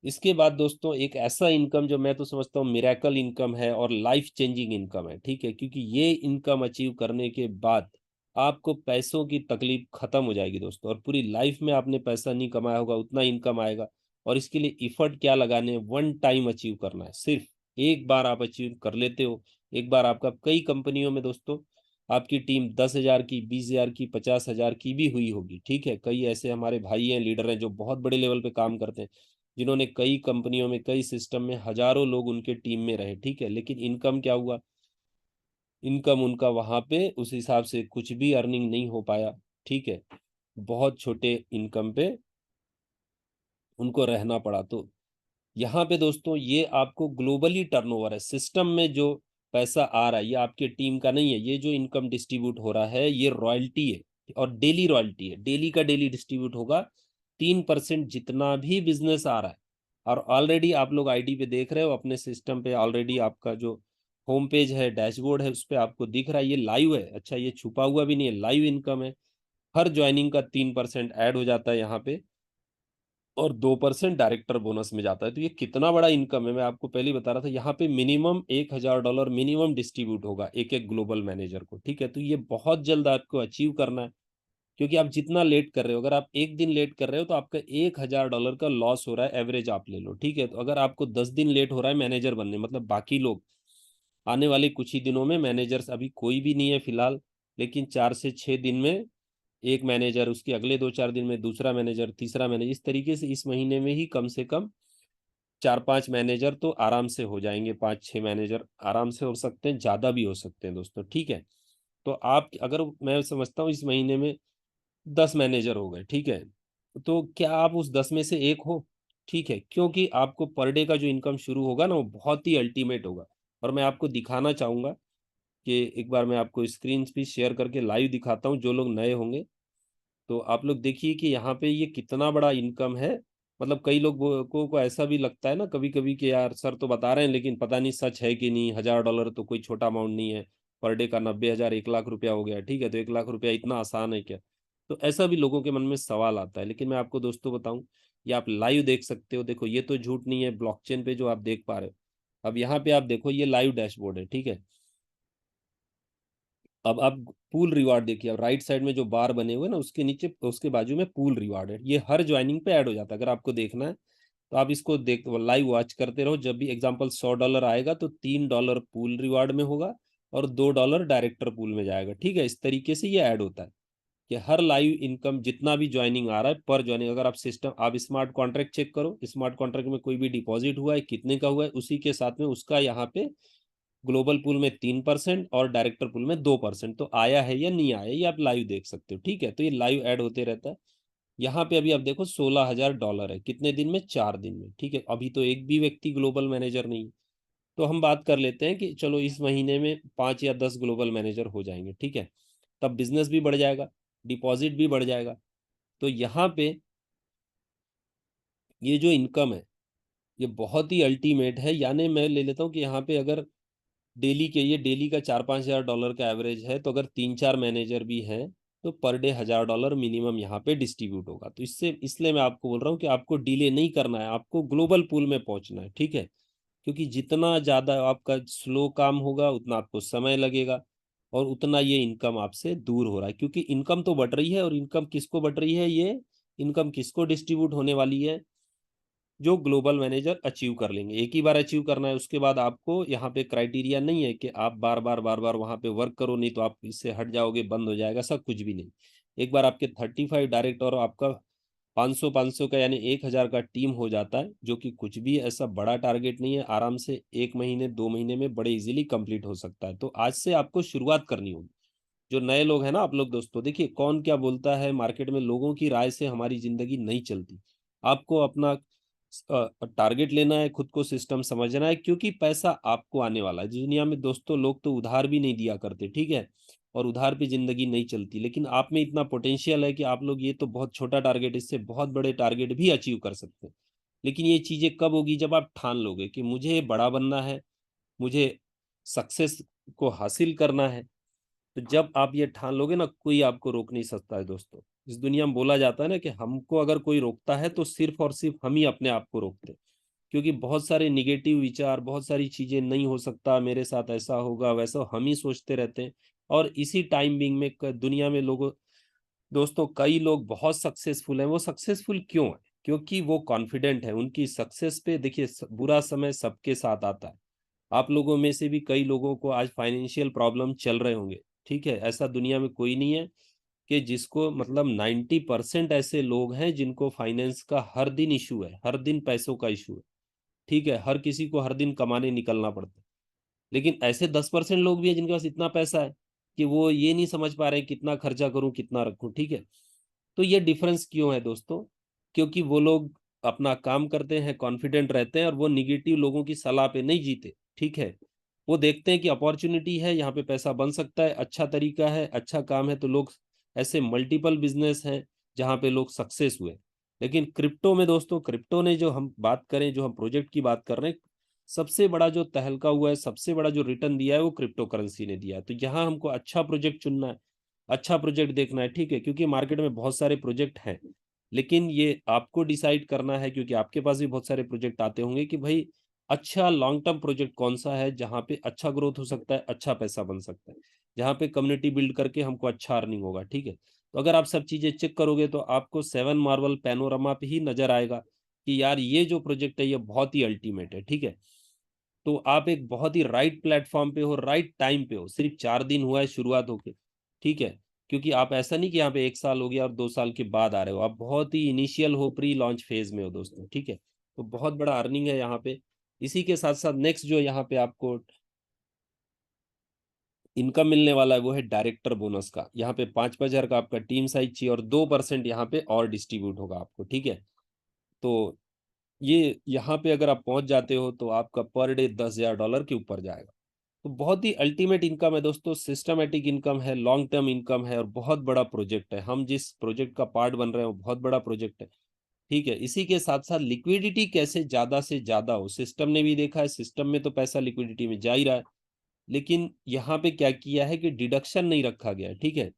इसके बाद दोस्तों एक ऐसा इनकम जो मैं तो समझता हूँ मिरेकल इनकम है और लाइफ चेंजिंग इनकम है, ठीक है। क्योंकि ये इनकम अचीव करने के बाद आपको पैसों की तकलीफ खत्म हो जाएगी दोस्तों, और पूरी लाइफ में आपने पैसा नहीं कमाया होगा उतना इनकम आएगा। और इसके लिए इफर्ट क्या लगाने, वन टाइम अचीव करना है, सिर्फ एक बार आप अचीव कर लेते हो। एक बार आपका, कई कंपनियों में दोस्तों आपकी टीम 10,000 की, 20,000 की, 50,000 की भी हुई होगी, ठीक है। कई ऐसे हमारे भाई हैं, लीडर हैं, जो बहुत बड़े लेवल पे काम करते हैं, जिन्होंने कई कंपनियों में, कई सिस्टम में हजारों लोग उनके टीम में रहे, ठीक है। लेकिन इनकम क्या हुआ, इनकम उनका वहां पे उस हिसाब से कुछ भी अर्निंग नहीं हो पाया, ठीक है। बहुत छोटे इनकम पे उनको रहना पड़ा। तो यहाँ पे दोस्तों ये आपको ग्लोबली टर्नओवर है, सिस्टम में जो पैसा आ रहा है ये आपके टीम का नहीं है। ये जो इनकम डिस्ट्रीब्यूट हो रहा है ये रॉयल्टी है, और डेली रॉयल्टी है, डेली का डेली डिस्ट्रीब्यूट होगा। 3% जितना भी बिजनेस आ रहा है, और ऑलरेडी आप लोग आईडी पे देख रहे हो, अपने सिस्टम पे ऑलरेडी आपका जो होम पेज है, डैशबोर्ड है, उस पर आपको दिख रहा है, ये लाइव है। अच्छा, ये छुपा हुआ भी नहीं है, लाइव इनकम है। हर ज्वाइनिंग का 3% ऐड हो जाता है यहाँ पे, और 2% डायरेक्टर बोनस में जाता है। तो ये कितना बड़ा इनकम है, मैं आपको पहले ही बता रहा था। यहाँ पे मिनिमम $1,000 मिनिमम डिस्ट्रीब्यूट होगा एक एक ग्लोबल मैनेजर को, ठीक है। तो ये बहुत जल्द आपको अचीव करना है, क्योंकि आप जितना लेट कर रहे हो, अगर आप एक दिन लेट कर रहे हो तो आपका $1,000 का लॉस हो रहा है, एवरेज आप ले लो, ठीक है। तो अगर आपको 10 दिन लेट हो रहा है मैनेजर बनने, मतलब बाकी लोग आने वाले कुछ ही दिनों में मैनेजर्स, अभी कोई भी नहीं है फिलहाल, लेकिन 4 से 6 दिन में एक मैनेजर, उसके अगले 2-4 दिन में दूसरा मैनेजर, तीसरा मैनेजर, इस तरीके से इस महीने में ही कम से कम 4-5 मैनेजर तो आराम से हो जाएंगे, 5-6 मैनेजर आराम से हो सकते हैं, ज्यादा भी हो सकते हैं दोस्तों, ठीक है। तो आप, अगर मैं समझता हूँ इस महीने में 10 मैनेजर हो गए, ठीक है, तो क्या आप उस 10 में से एक हो, ठीक है। क्योंकि आपको पर डे का जो इनकम शुरू होगा ना, वो बहुत ही अल्टीमेट होगा। और मैं आपको दिखाना चाहूंगा कि एक बार मैं आपको स्क्रीन भी शेयर करके लाइव दिखाता हूँ, जो लोग नए होंगे तो आप लोग देखिए कि यहाँ पे ये कितना बड़ा इनकम है। मतलब कई लोगों को ऐसा भी लगता है ना कभी कभी कि यार सर तो बता रहे हैं, लेकिन पता नहीं सच है कि नहीं। $1,000 तो कोई छोटा अमाउंट नहीं है, पर डे का 90,000 1 लाख रुपया हो गया, ठीक है। तो 1 लाख रुपया इतना आसान है क्या? तो ऐसा भी लोगों के मन में सवाल आता है। लेकिन मैं आपको दोस्तों बताऊं, ये आप लाइव देख सकते हो। देखो ये तो झूठ नहीं है, ब्लॉकचेन पे जो आप देख पा रहे हो। अब यहाँ पे आप देखो, ये लाइव डैशबोर्ड है, ठीक है। अब आप पूल रिवार्ड देखिए, अब राइट साइड में जो बार बने हुए ना, उसके नीचे, उसके बाजू में पूल रिवार्ड है। ये हर ज्वाइनिंग पे ऐड हो जाता है। अगर आपको देखना है तो आप इसको देख, लाइव वॉच करते रहो। जब भी एग्जांपल $100 आएगा तो $3 पूल रिवार्ड में होगा, और $2 डायरेक्टर पूल में जाएगा, ठीक है। इस तरीके से ये ऐड होता है कि हर लाइव इनकम जितना भी ज्वाइनिंग आ रहा है पर ज्वाइनिंग, अगर आप सिस्टम, आप स्मार्ट कॉन्ट्रैक्ट चेक करो, स्मार्ट कॉन्ट्रैक्ट में कोई भी डिपॉजिट हुआ है, कितने का हुआ है, उसी के साथ में उसका यहाँ पे ग्लोबल पूल में 3% और डायरेक्टर पूल में 2%, तो आया है या नहीं आया ये आप लाइव देख सकते हो, ठीक है। तो ये लाइव ऐड होते रहता है। यहाँ पे अभी आप देखो $16,000 है, कितने दिन में? 4 दिन में, ठीक है। अभी तो एक भी व्यक्ति ग्लोबल मैनेजर नहीं। तो हम बात कर लेते हैं कि चलो इस महीने में 5 या 10 ग्लोबल मैनेजर हो जाएंगे, ठीक है। तब बिजनेस भी बढ़ जाएगा, डिपॉजिट भी बढ़ जाएगा। तो यहाँ पे ये जो इनकम है ये बहुत ही अल्टीमेट है। यानी मैं ले लेता हूँ कि यहाँ पे अगर डेली के, ये डेली का $4-5 हज़ार का एवरेज है, तो अगर 3-4 मैनेजर भी हैं तो पर डे $1,000 मिनिमम यहाँ पे डिस्ट्रीब्यूट होगा। तो इससे, इसलिए मैं आपको बोल रहा हूँ कि आपको डिले नहीं करना है, आपको ग्लोबल पूल में पहुंचना है, ठीक है। क्योंकि जितना ज्यादा आपका स्लो काम होगा उतना आपको समय लगेगा, और उतना ये इनकम आपसे दूर हो रहा है। क्योंकि इनकम तो बढ़ रही है, और इनकम किसको बढ़ रही है? ये इनकम किसको डिस्ट्रीब्यूट होने वाली है? जो ग्लोबल मैनेजर अचीव कर लेंगे। एक ही बार अचीव करना है, उसके बाद आपको यहाँ पे क्राइटेरिया नहीं है कि आप बार बार वहां पे वर्क करो, नहीं तो आप इससे हट जाओगे, बंद हो जाएगा, सब कुछ भी नहीं। एक बार आपके 35 डायरेक्ट और आपका 500 का यानी 1,000 का टीम हो जाता है, जो कि कुछ भी ऐसा बड़ा टारगेट नहीं है, आराम से 1 महीने 2 महीने में बड़े इजीली कंप्लीट हो सकता है। तो आज से आपको शुरुआत करनी होगी। जो नए लोग हैं ना आप लोग दोस्तों, देखिए कौन क्या बोलता है मार्केट में, लोगों की राय से हमारी जिंदगी नहीं चलती। आपको अपना टारगेट लेना है, खुद को सिस्टम समझना है, क्योंकि पैसा आपको आने वाला है। इस दुनिया में दोस्तों लोग तो उधार भी नहीं दिया करते, ठीक है, और उधार पे जिंदगी नहीं चलती। लेकिन आप में इतना पोटेंशियल है कि आप लोग, ये तो बहुत छोटा टारगेट, इससे बहुत बड़े टारगेट भी अचीव कर सकते हैं। लेकिन ये चीजें कब होगी? जब आप ठान लोगे कि मुझे बड़ा बनना है, मुझे सक्सेस को हासिल करना है। तो जब आप ये ठान लोगे ना, कोई आपको रोक नहीं सकता है दोस्तों। इस दुनिया में बोला जाता है ना कि हमको अगर कोई रोकता है तो सिर्फ और सिर्फ हम ही अपने आप को रोकते हैं। क्योंकि बहुत सारे निगेटिव विचार, बहुत सारी चीजें, नहीं हो सकता मेरे साथ, ऐसा होगा वैसा, हम ही सोचते रहते हैं। और इसी टाइम बिंग में दुनिया में लोगों, दोस्तों कई लोग बहुत सक्सेसफुल हैं। वो सक्सेसफुल क्यों है? क्योंकि वो कॉन्फिडेंट है उनकी सक्सेस पे। देखिए बुरा समय सबके साथ आता है, आप लोगों में से भी कई लोगों को आज फाइनेंशियल प्रॉब्लम चल रहे होंगे, ठीक है। ऐसा दुनिया में कोई नहीं है कि जिसको मतलब 90% ऐसे लोग हैं जिनको फाइनेंस का हर दिन इशू है, हर दिन पैसों का इशू है, ठीक है। हर किसी को हर दिन कमाने निकलना पड़ता है। लेकिन ऐसे 10% लोग भी हैं जिनके पास इतना पैसा है कि वो ये नहीं समझ पा रहे हैं कितना खर्चा करूँ, कितना रखूँ, ठीक है। तो ये डिफरेंस क्यों है दोस्तों? क्योंकि वो लोग अपना काम करते हैं, कॉन्फिडेंट रहते हैं और वो नेगेटिव लोगों की सलाह पे नहीं जीते, ठीक है। वो देखते हैं कि अपॉर्च्युनिटी है, यहाँ पे पैसा बन सकता है, अच्छा तरीका है, अच्छा काम है, तो लोग ऐसे मल्टीपल बिज़नेस हैं, जहाँ पे लोग सक्सेस हुए। लेकिन क्रिप्टो में दोस्तों, क्रिप्टो ने जो हम बात करें, जो हम प्रोजेक्ट की बात कर रहे हैं, सबसे बड़ा जो तहलका हुआ है, सबसे बड़ा जो रिटर्न दिया है, वो क्रिप्टो करेंसी ने दिया है। तो यहाँ हमको अच्छा प्रोजेक्ट चुनना है, अच्छा प्रोजेक्ट देखना है, ठीक है? क्योंकि मार्केट में बहुत सारे प्रोजेक्ट हैं, लेकिन ये आपको डिसाइड करना है, क्योंकि आपके पास भी बहुत सारे प्रोजेक्ट आते होंगे कि भाई अच्छा लॉन्ग टर्म प्रोजेक्ट कौन-सा है, जहाँ पे अच्छा ग्रोथ हो सकता है, अच्छा पैसा बन सकता है, जहाँ पे कम्युनिटी बिल्ड करके हमको अच्छा अर्निंग होगा, ठीक है? तो अगर आप सब चीज़ें चेक करोगे तो आपको 7 मार्वल पैनोरमा पे ही नज़र आएगा कि यार ये जो प्रोजेक्ट है, ये बहुत ही अल्टीमेट है, ठीक है? तो आप एक बहुत ही राइट प्लेटफ़ॉर्म पे हो, राइट टाइम पे हो। सिर्फ़ 4 दिन हुआ है शुरुआत होके, ठीक है? क्योंकि आप ऐसा नहीं कि यहाँ पे 1 साल हो गया और 2 साल के बाद आ रहे हो। आप बहुत ही इनिशियल हो, प्री लॉन्च फ़ेज़ में हो दोस्तों, ठीक है? तो बहुत बड़ा अर्निंग है यहाँ पे। इसी के साथ-साथ नेक्स्ट जो यहाँ पे आपको इनकम मिलने वाला है, वो है डायरेक्टर बोनस का। यहाँ पे 5-5 हज़ार का आपका टीम साइज़ चाहिए और 2% यहाँ पे और डिस्ट्रीब्यूट होगा आपको, ठीक है? तो ये यहाँ पे अगर आप पहुँच जाते हो, तो आपका पर डे $10,000 के ऊपर जाएगा। तो बहुत ही अल्टीमेट इनकम है दोस्तों, सिस्टमैटिक इनकम है, लॉन्ग टर्म इनकम है और बहुत बड़ा प्रोजेक्ट है। हम जिस प्रोजेक्ट का पार्ट बन रहे हैं वो बहुत बड़ा प्रोजेक्ट है, ठीक है। इसी के साथ-साथ लिक्विडिटी कैसे ज़्यादा से ज़्यादा हो, सिस्टम ने भी देखा है, सिस्टम में तो पैसा लिक्विडिटी में जा ही रहा है, लेकिन यहाँ पे क्या किया है कि डिडक्शन नहीं रखा गया है, ठीक है।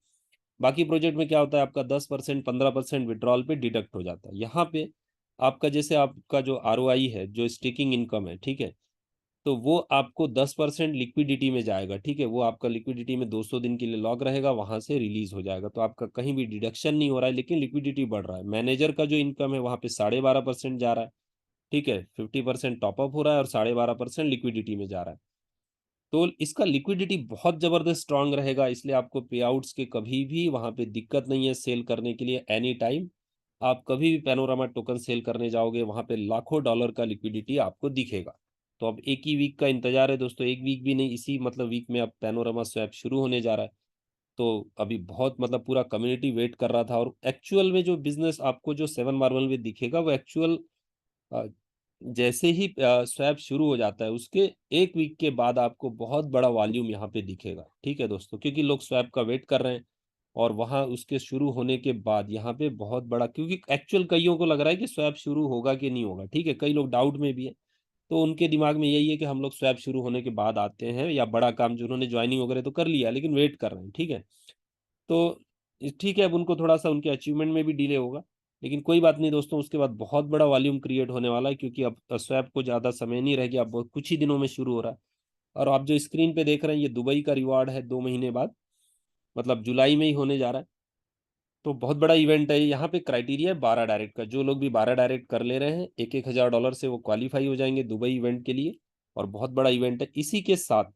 बाकी प्रोजेक्ट में क्या होता है, आपका 10% 15% विथड्रॉल पे डिडक्ट हो जाता है। यहाँ पे आपका जैसे आपका जो आरओआई है, जो स्टेकिंग इनकम है, ठीक है? तो वो आपको 10% लिक्विडिटी में जाएगा, ठीक है? वो आपका लिक्विडिटी में 200 दिन के लिए लॉक रहेगा, वहाँ से रिलीज़ हो जाएगा। तो आपका कहीं भी डिडक्शन नहीं हो रहा है, लेकिन लिक्विडिटी बढ़ रहा है। मैनेजर का जो इनकम है, वहाँ पे 12.5% जा रहा है, ठीक है? 50% टॉप अप हो रहा है और 12.5% लिक्विडिटी में जा रहा है। तो इसका लिक्विडिटी बहुत ज़बरदस्त स्ट्रॉन्ग रहेगा, इसलिए आपको पेआउट्स के कभी भी वहाँ पे दिक्कत नहीं है सेल करने के लिए एनी टाइम। आप कभी भी पैनोरामा टोकन सेल करने जाओगे, वहाँ पे लाखों डॉलर का लिक्विडिटी आपको दिखेगा। तो अब 1 ही वीक का इंतज़ार है दोस्तों, 1 वीक भी नहीं, इसी मतलब वीक में अब पैनोरामा स्वैप शुरू होने जा रहा है। तो अभी बहुत मतलब पूरा कम्युनिटी वेट कर रहा था और एक्चुअल में जो बिज़नेस आपको जो 7 मार्वल में दिखेगा, वो एक्चुअल अ, जैसे ही स्वैप शुरू हो जाता है, उसके 1 वीक के बाद आपको बहुत बड़ा वॉल्यूम यहाँ पे दिखेगा, ठीक है दोस्तों? क्योंकि लोग स्वैप का वेट कर रहे हैं और वहाँ उसके शुरू होने के बाद यहाँ पे बहुत बड़ा, क्योंकि एक्चुअल कइयों को लग रहा है कि स्वैप शुरू होगा कि नहीं होगा, ठीक है? कई लोग डाउट में भी हैं, तो उनके दिमाग में यही है कि हम लोग स्वैप शुरू होने के बाद आते हैं या बड़ा काम जो उन्होंने जॉइनिंग वगैरह तो कर लिया, लेकिन वेट कर रहे हैं, ठीक है? तो ठीक है, अब उनको थोड़ा-सा उनके अचीवमेंट में भी डिले होगा, लेकिन कोई बात नहीं दोस्तों, उसके बाद बहुत बड़ा वॉल्यूम क्रिएट होने वाला है, क्योंकि अब स्वैप को ज़्यादा समय नहीं रह गया, अब बहुत कुछ ही दिनों में शुरू हो रहा है। और आप जो स्क्रीन पे देख रहे हैं, ये दुबई का रिवार्ड है 2 महीने बाद, मतलब जुलाई में ही होने जा रहा है। तो बहुत बड़ा इवेंट है, यहाँ पे क्राइटेरिया है 12 डायरेक्ट का, जो लोग भी 12 डायरेक्ट कर ले रहे हैं, 1-1 हज़ार डॉलर से वो क्वालीफाई हो जाएँगे दुबई इवेंट के लिए और बहुत बड़ा इवेंट है। इसी के साथ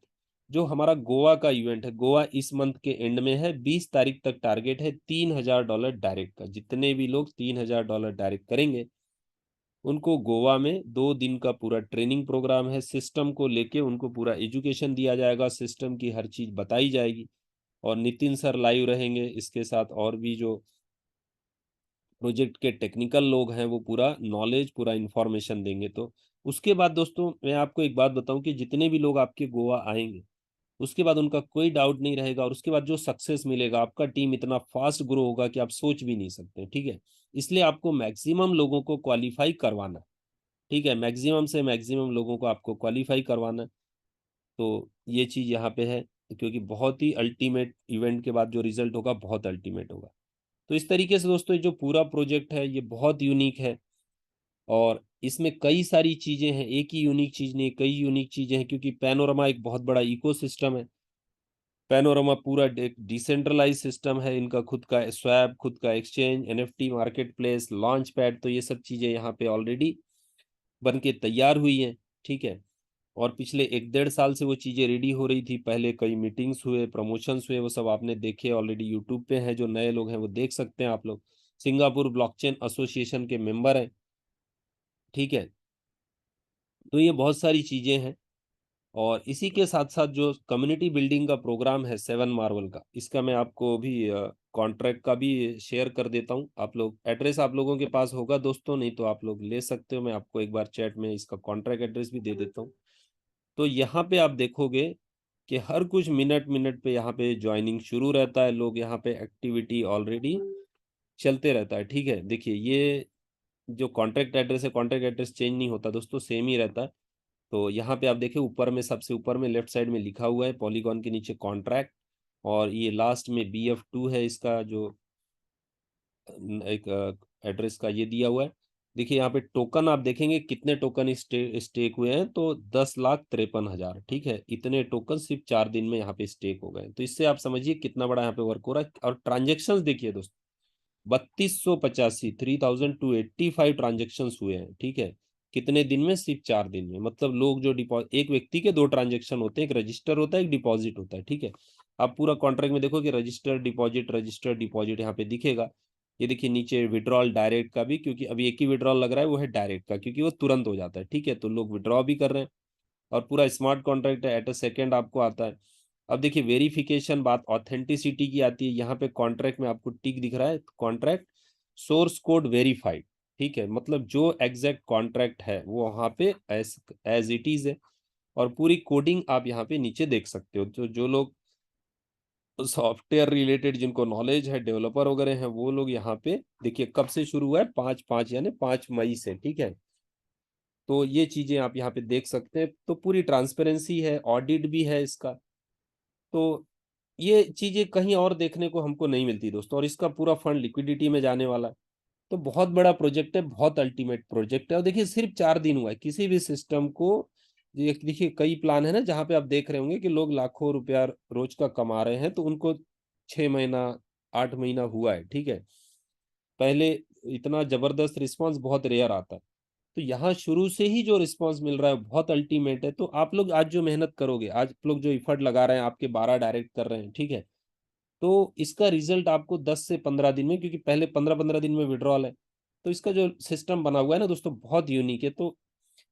जो हमारा गोवा का इवेंट है, गोवा इस मंथ के एंड में है, 20 तारीख तक टारगेट है $3,000 डायरेक्ट का। जितने भी लोग $3,000 डायरेक्ट करेंगे, उनको गोवा में 2 दिन का पूरा ट्रेनिंग प्रोग्राम है, सिस्टम को लेके उनको पूरा एजुकेशन दिया जाएगा, सिस्टम की हर चीज़ बताई जाएगी और नितिन सर लाइव रहेंगे, इसके साथ और भी जो प्रोजेक्ट के टेक्निकल लोग हैं वो पूरा नॉलेज, पूरा इन्फॉर्मेशन देंगे। तो उसके बाद दोस्तों मैं आपको एक बात बताऊँ कि जितने भी लोग आपके गोवा आएँगे, उसके बाद उनका कोई डाउट नहीं रहेगा और उसके बाद जो सक्सेस मिलेगा, आपका टीम इतना फ़ास्ट ग्रो होगा कि आप सोच भी नहीं सकते, ठीक है? इसलिए आपको मैक्सिमम लोगों को क्वालीफाई करवाना है, ठीक है? मैक्सिमम से मैक्सिमम लोगों को आपको क्वालीफाई करवाना है। तो ये चीज़ यहाँ पे है, क्योंकि बहुत ही अल्टीमेट इवेंट के बाद जो रिज़ल्ट होगा, बहुत अल्टीमेट होगा। तो इस तरीके से दोस्तों ये जो पूरा प्रोजेक्ट है ये बहुत यूनिक है और इसमें कई सारी चीज़ें हैं, एक ही यूनिक चीज़ नहीं, कई यूनिक चीज़ें हैं, क्योंकि पैनोरमा एक बहुत बड़ा इकोसिस्टम है। पैनोरामा पूरा डिसेंट्रलाइज सिस्टम है, इनका खुद का स्वैप, खुद का exchange, NFT market place, launch pad, तो ये सब चीजें यहाँ पे ऑलरेडी बन के तैयार हुई हैं। ठीक है, और पिछले 1-1.5 साल से वो चीजें रेडी हो रही थी। पहले कई मीटिंग्स हुए, प्रमोशंस हुए, वो सब आपने देखे ऑलरेडी, यूट्यूब पे हैं, जो नए लोग हैं वो देख सकते हैं आप लोग। सिंगापुर ब्लॉकचेन एसोसिएशन के मेंबर हैं। ठीक है, तो ये बहुत सारी चीजें हैं। और इसी के साथ साथ जो कम्युनिटी बिल्डिंग का प्रोग्राम है 7 मार्वल का, इसका मैं आपको भी कॉन्ट्रैक्ट का भी शेयर कर देता हूँ। आप लोग एड्रेस आप लोगों के पास होगा दोस्तों, नहीं तो आप लोग ले सकते हो, मैं आपको एक बार चैट में इसका कॉन्ट्रैक्ट एड्रेस भी दे देता हूँ। तो यहाँ पे आप देखोगे कि हर कुछ मिनट मिनट पे यहाँ पे ज्वाइनिंग शुरू रहता है, लोग यहाँ पे एक्टिविटी ऑलरेडी चलते रहता है। ठीक है, देखिए ये जो कॉन्ट्रैक्ट एड्रेस है, कॉन्ट्रैक्ट एड्रेस चेंज नहीं होता दोस्तों, सेम ही रहता है। तो यहाँ पे आप देखिए ऊपर में, सबसे ऊपर में लेफ्ट साइड में लिखा हुआ है पॉलीगॉन के नीचे कॉन्ट्रैक्ट, और ये लास्ट में BF2 है इसका जो एक एड्रेस का ये दिया हुआ है। देखिए यहाँ पे टोकन आप देखेंगे कितने टोकन स्टेक हुए हैं, तो 10,53,000। ठीक है, इतने टोकन सिर्फ 4 दिन में यहाँ पे स्टेक हो गए। तो इससे आप समझिए कितना बड़ा यहाँ पे वर्क हो रहा है। और ट्रांजेक्शन देखिए दोस्तों, 3285, 3285 ट्रांजेक्शन हुए हैं। ठीक है, कितने दिन में? सिर्फ 4 दिन में। मतलब लोग जो डिपॉजिट, एक व्यक्ति के 2 ट्रांजेक्शन होते हैं, एक रजिस्टर होता है, एक डिपॉजिट होता है। ठीक है, आप पूरा कॉन्ट्रैक्ट में देखो कि रजिस्टर डिपॉजिट यहाँ पे दिखेगा। ये देखिए नीचे विड्रॉल डायरेक्ट का भी, क्योंकि अभी एक ही विड्रॉल लग रहा है, वो है डायरेक्ट का, क्योंकि वो तुरंत हो जाता है। ठीक है, तो लोग विड्रॉ भी कर रहे हैं, और पूरा स्मार्ट कॉन्ट्रैक्ट है, एट अ सेकेंड आपको आता है। अब देखिए वेरिफिकेशन, बात ऑथेंटिसिटी की आती है। यहाँ पे कॉन्ट्रैक्ट में आपको टिक दिख रहा है, कॉन्ट्रैक्ट सोर्स कोड वेरीफाइड। ठीक है, मतलब जो एग्जैक्ट कॉन्ट्रैक्ट है वो वहाँ पे एज इट इज है, और पूरी कोडिंग आप यहाँ पे नीचे देख सकते हो। तो जो लोग सॉफ्टवेयर रिलेटेड जिनको नॉलेज है, डेवलपर वगैरह हैं, वो लोग यहाँ पे देखिए कब से शुरू हुआ है, 5/5 यानी 5 मई से। ठीक है, तो ये चीजें आप यहाँ पे देख सकते हैं। तो पूरी ट्रांसपेरेंसी है, ऑडिट भी है इसका। तो ये चीजें कहीं और देखने को हमको नहीं मिलती दोस्तों, और इसका पूरा फंड लिक्विडिटी में जाने वाला है। तो बहुत बड़ा प्रोजेक्ट है, बहुत अल्टीमेट प्रोजेक्ट है। और देखिए सिर्फ 4 दिन हुआ है किसी भी सिस्टम को। ये देखिए कई प्लान है ना, जहाँ पे आप देख रहे होंगे कि लोग लाखों रुपया रोज का कमा रहे हैं, तो उनको 6 महीना 8 महीना हुआ है। ठीक है, पहले इतना जबरदस्त रिस्पांस बहुत रेयर आता है। तो यहाँ शुरू से ही जो रिस्पांस मिल रहा है बहुत अल्टीमेट है। तो आप लोग आज जो मेहनत करोगे, आज आप लोग जो इफर्ट लगा रहे हैं, आपके 12 डायरेक्ट कर रहे हैं। ठीक है, तो इसका रिजल्ट आपको 10 से 15 दिन में, क्योंकि पहले 15-15 दिन में विड्रॉल है। तो इसका जो सिस्टम बना हुआ है ना दोस्तों, बहुत यूनिक है। तो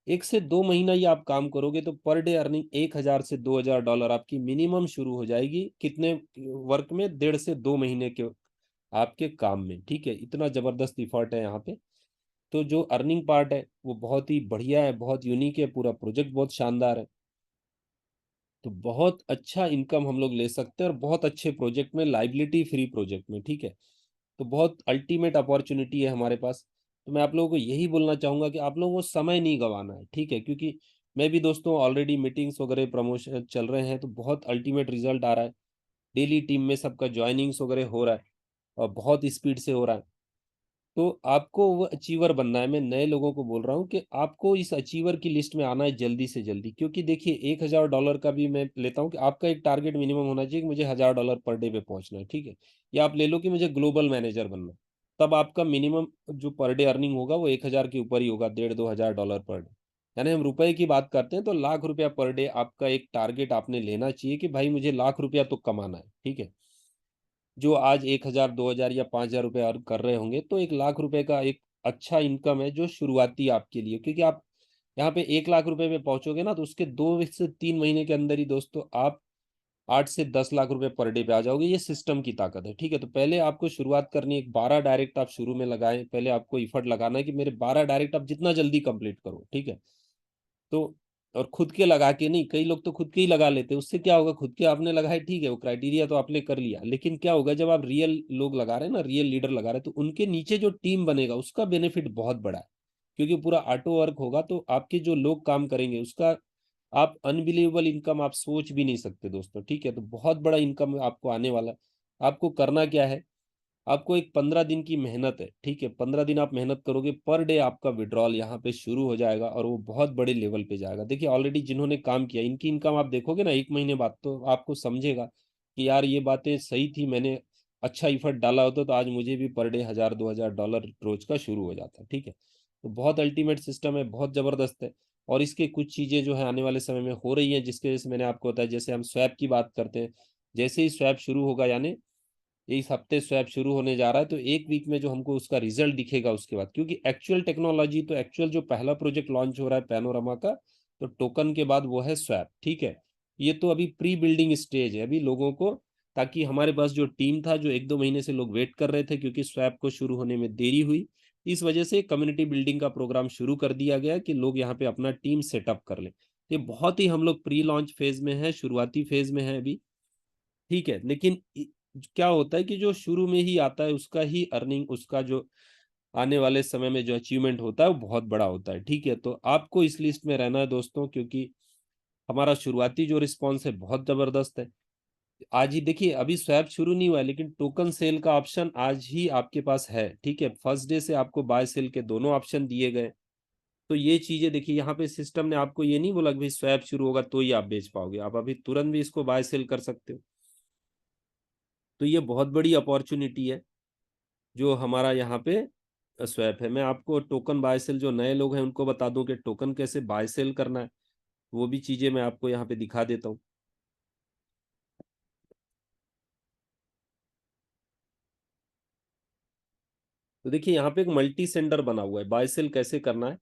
1 से 2 महीना ये आप काम करोगे तो पर डे अर्निंग $1,000 से $2,000 आपकी मिनिमम शुरू हो जाएगी। कितने वर्क में? 1.5 से 2 महीने के आपके काम में। ठीक है, इतना जबरदस्त इफर्ट है यहाँ पे। तो जो अर्निंग पार्ट है वो बहुत ही बढ़िया है, बहुत यूनिक है, पूरा प्रोजेक्ट बहुत शानदार है। तो बहुत अच्छा इनकम हम लोग ले सकते हैं, और बहुत अच्छे प्रोजेक्ट में, लाइबिलिटी फ्री प्रोजेक्ट में। ठीक है, तो बहुत अल्टीमेट अपॉर्चुनिटी है हमारे पास। तो मैं आप लोगों को यही बोलना चाहूंगा कि आप लोगों को समय नहीं गंवाना है। ठीक है, क्योंकि मैं भी दोस्तों ऑलरेडी मीटिंग्स वगैरह प्रमोशन चल रहे हैं, तो बहुत अल्टीमेट रिजल्ट आ रहा है। डेली टीम में सबका ज्वाइनिंग्स वगैरह हो रहा है, और बहुत स्पीड से हो रहा है। तो आपको वो अचीवर बनना है। मैं नए लोगों को बोल रहा हूँ कि आपको इस अचीवर की लिस्ट में आना है जल्दी से जल्दी। क्योंकि देखिए $1,000 का भी मैं लेता हूँ कि आपका एक टारगेट मिनिमम होना चाहिए कि मुझे $1,000 पर डे पे पहुंचना है। ठीक है, या आप ले लो कि मुझे ग्लोबल मैनेजर बनना है, तब आपका मिनिमम जो पर डे अर्निंग होगा वो 1,000 के ऊपर ही होगा, 1,500-2,000 पर डे। यानी हम रुपए की बात करते हैं तो ₹1,00,000 पर डे आपका एक टारगेट आपने लेना चाहिए कि भाई मुझे ₹1,00,000 तो कमाना है। ठीक है, जो आज 1,000 2,000 या 5,000 रुपये अर्न कर रहे होंगे, तो ₹1,00,000 का एक अच्छा इनकम है जो शुरुआती आपके लिए। क्योंकि आप यहाँ पे ₹1,00,000 में पहुंचोगे ना, तो उसके 2 से 3 महीने के अंदर ही दोस्तों आप 8 से 10 लाख रुपए पर डे पे आ जाओगे। ये सिस्टम की ताकत है। ठीक है, तो पहले आपको शुरुआत करनी है, 12 डायरेक्ट आप शुरू में लगाएं। पहले आपको इफर्ट लगाना है कि मेरे 12 डायरेक्ट आप जितना जल्दी कंप्लीट करो। ठीक है, तो और खुद के लगा के नहीं, कई लोग तो खुद के ही लगा लेते हैं। उससे क्या होगा, खुद के आपने लगाए, ठीक है, वो क्राइटेरिया तो आपने कर लिया, लेकिन क्या होगा जब आप रियल लोग लगा रहे हैं ना, रियल लीडर लगा रहे हैं, तो उनके नीचे जो टीम बनेगा उसका बेनिफिट बहुत बड़ा है। क्योंकि पूरा ऑटो वर्क होगा, तो आपके जो लोग काम करेंगे उसका आप अनबिलीवेबल इनकम आप सोच भी नहीं सकते दोस्तों। ठीक है, तो बहुत बड़ा इनकम आपको आने वाला है। आपको करना क्या है, आपको एक 15 दिन की मेहनत है। ठीक है, 15 दिन आप मेहनत करोगे, पर डे आपका विड्रॉल यहाँ पे शुरू हो जाएगा, और वो बहुत बड़े लेवल पे जाएगा। देखिए ऑलरेडी जिन्होंने काम किया, इनकी इनकम आप देखोगे ना 1 महीने बाद, तो आपको समझेगा कि यार ये बातें सही थी, मैंने अच्छा इफर्ट डाला होता तो आज मुझे भी पर डे $1000-2000 रोज का शुरू हो जाता। ठीक है, तो बहुत अल्टीमेट सिस्टम है, बहुत जबरदस्त है। और इसके कुछ चीजें जो है आने वाले समय में हो रही हैं, जिसके वजह से मैंने आपको बताया, जैसे हम स्वैप की बात करते हैं, जैसे ही स्वैप शुरू होगा, यानी इस हफ्ते स्वैप शुरू होने जा रहा है, तो 1 वीक में जो हमको उसका रिजल्ट दिखेगा उसके बाद, क्योंकि एक्चुअल टेक्नोलॉजी तो एक्चुअल जो पहला प्रोजेक्ट लॉन्च हो रहा है पैनोरमा का, तो टोकन के बाद वो है स्वैप। ठीक है, ये तो अभी प्री बिल्डिंग स्टेज है अभी लोगों को, ताकि हमारे पास जो टीम था, जो 1-2 महीने से लोग वेट कर रहे थे, क्योंकि स्वैप को शुरू होने में देरी हुई, इस वजह से कम्युनिटी बिल्डिंग का प्रोग्राम शुरू कर दिया गया कि लोग यहाँ पे अपना टीम सेटअप कर लें। ये बहुत ही हम लोग प्री लॉन्च फेज में है, शुरुआती फेज में है अभी। ठीक है, लेकिन क्या होता है कि जो शुरू में ही आता है उसका ही अर्निंग, उसका जो आने वाले समय में जो अचीवमेंट होता है वो बहुत बड़ा होता है। ठीक है, तो आपको इस लिस्ट में रहना है दोस्तों, क्योंकि हमारा शुरुआती जो रिस्पॉन्स है बहुत जबरदस्त है। आज ही देखिए, अभी स्वैप शुरू नहीं हुआ है, लेकिन टोकन सेल का ऑप्शन आज ही आपके पास है। ठीक है, फर्स्ट डे से आपको बाय सेल के दोनों ऑप्शन दिए गए। तो ये चीजें देखिए, यहाँ पे सिस्टम ने आपको ये नहीं बोला कि भाई स्वैप शुरू होगा तो ही आप बेच पाओगे, आप अभी तुरंत भी इसको बाय सेल कर सकते हो। तो ये बहुत बड़ी अपॉर्चुनिटी है जो हमारा यहाँ पे स्वैप है। मैं आपको टोकन बाय सेल, जो नए लोग हैं उनको बता दूं कि टोकन कैसे बाय सेल करना है, वो भी चीजें मैं आपको यहाँ पे दिखा देता हूँ। तो देखिए, यहाँ पे एक मल्टी सेंडर बना हुआ है, बाय सेल कैसे करना है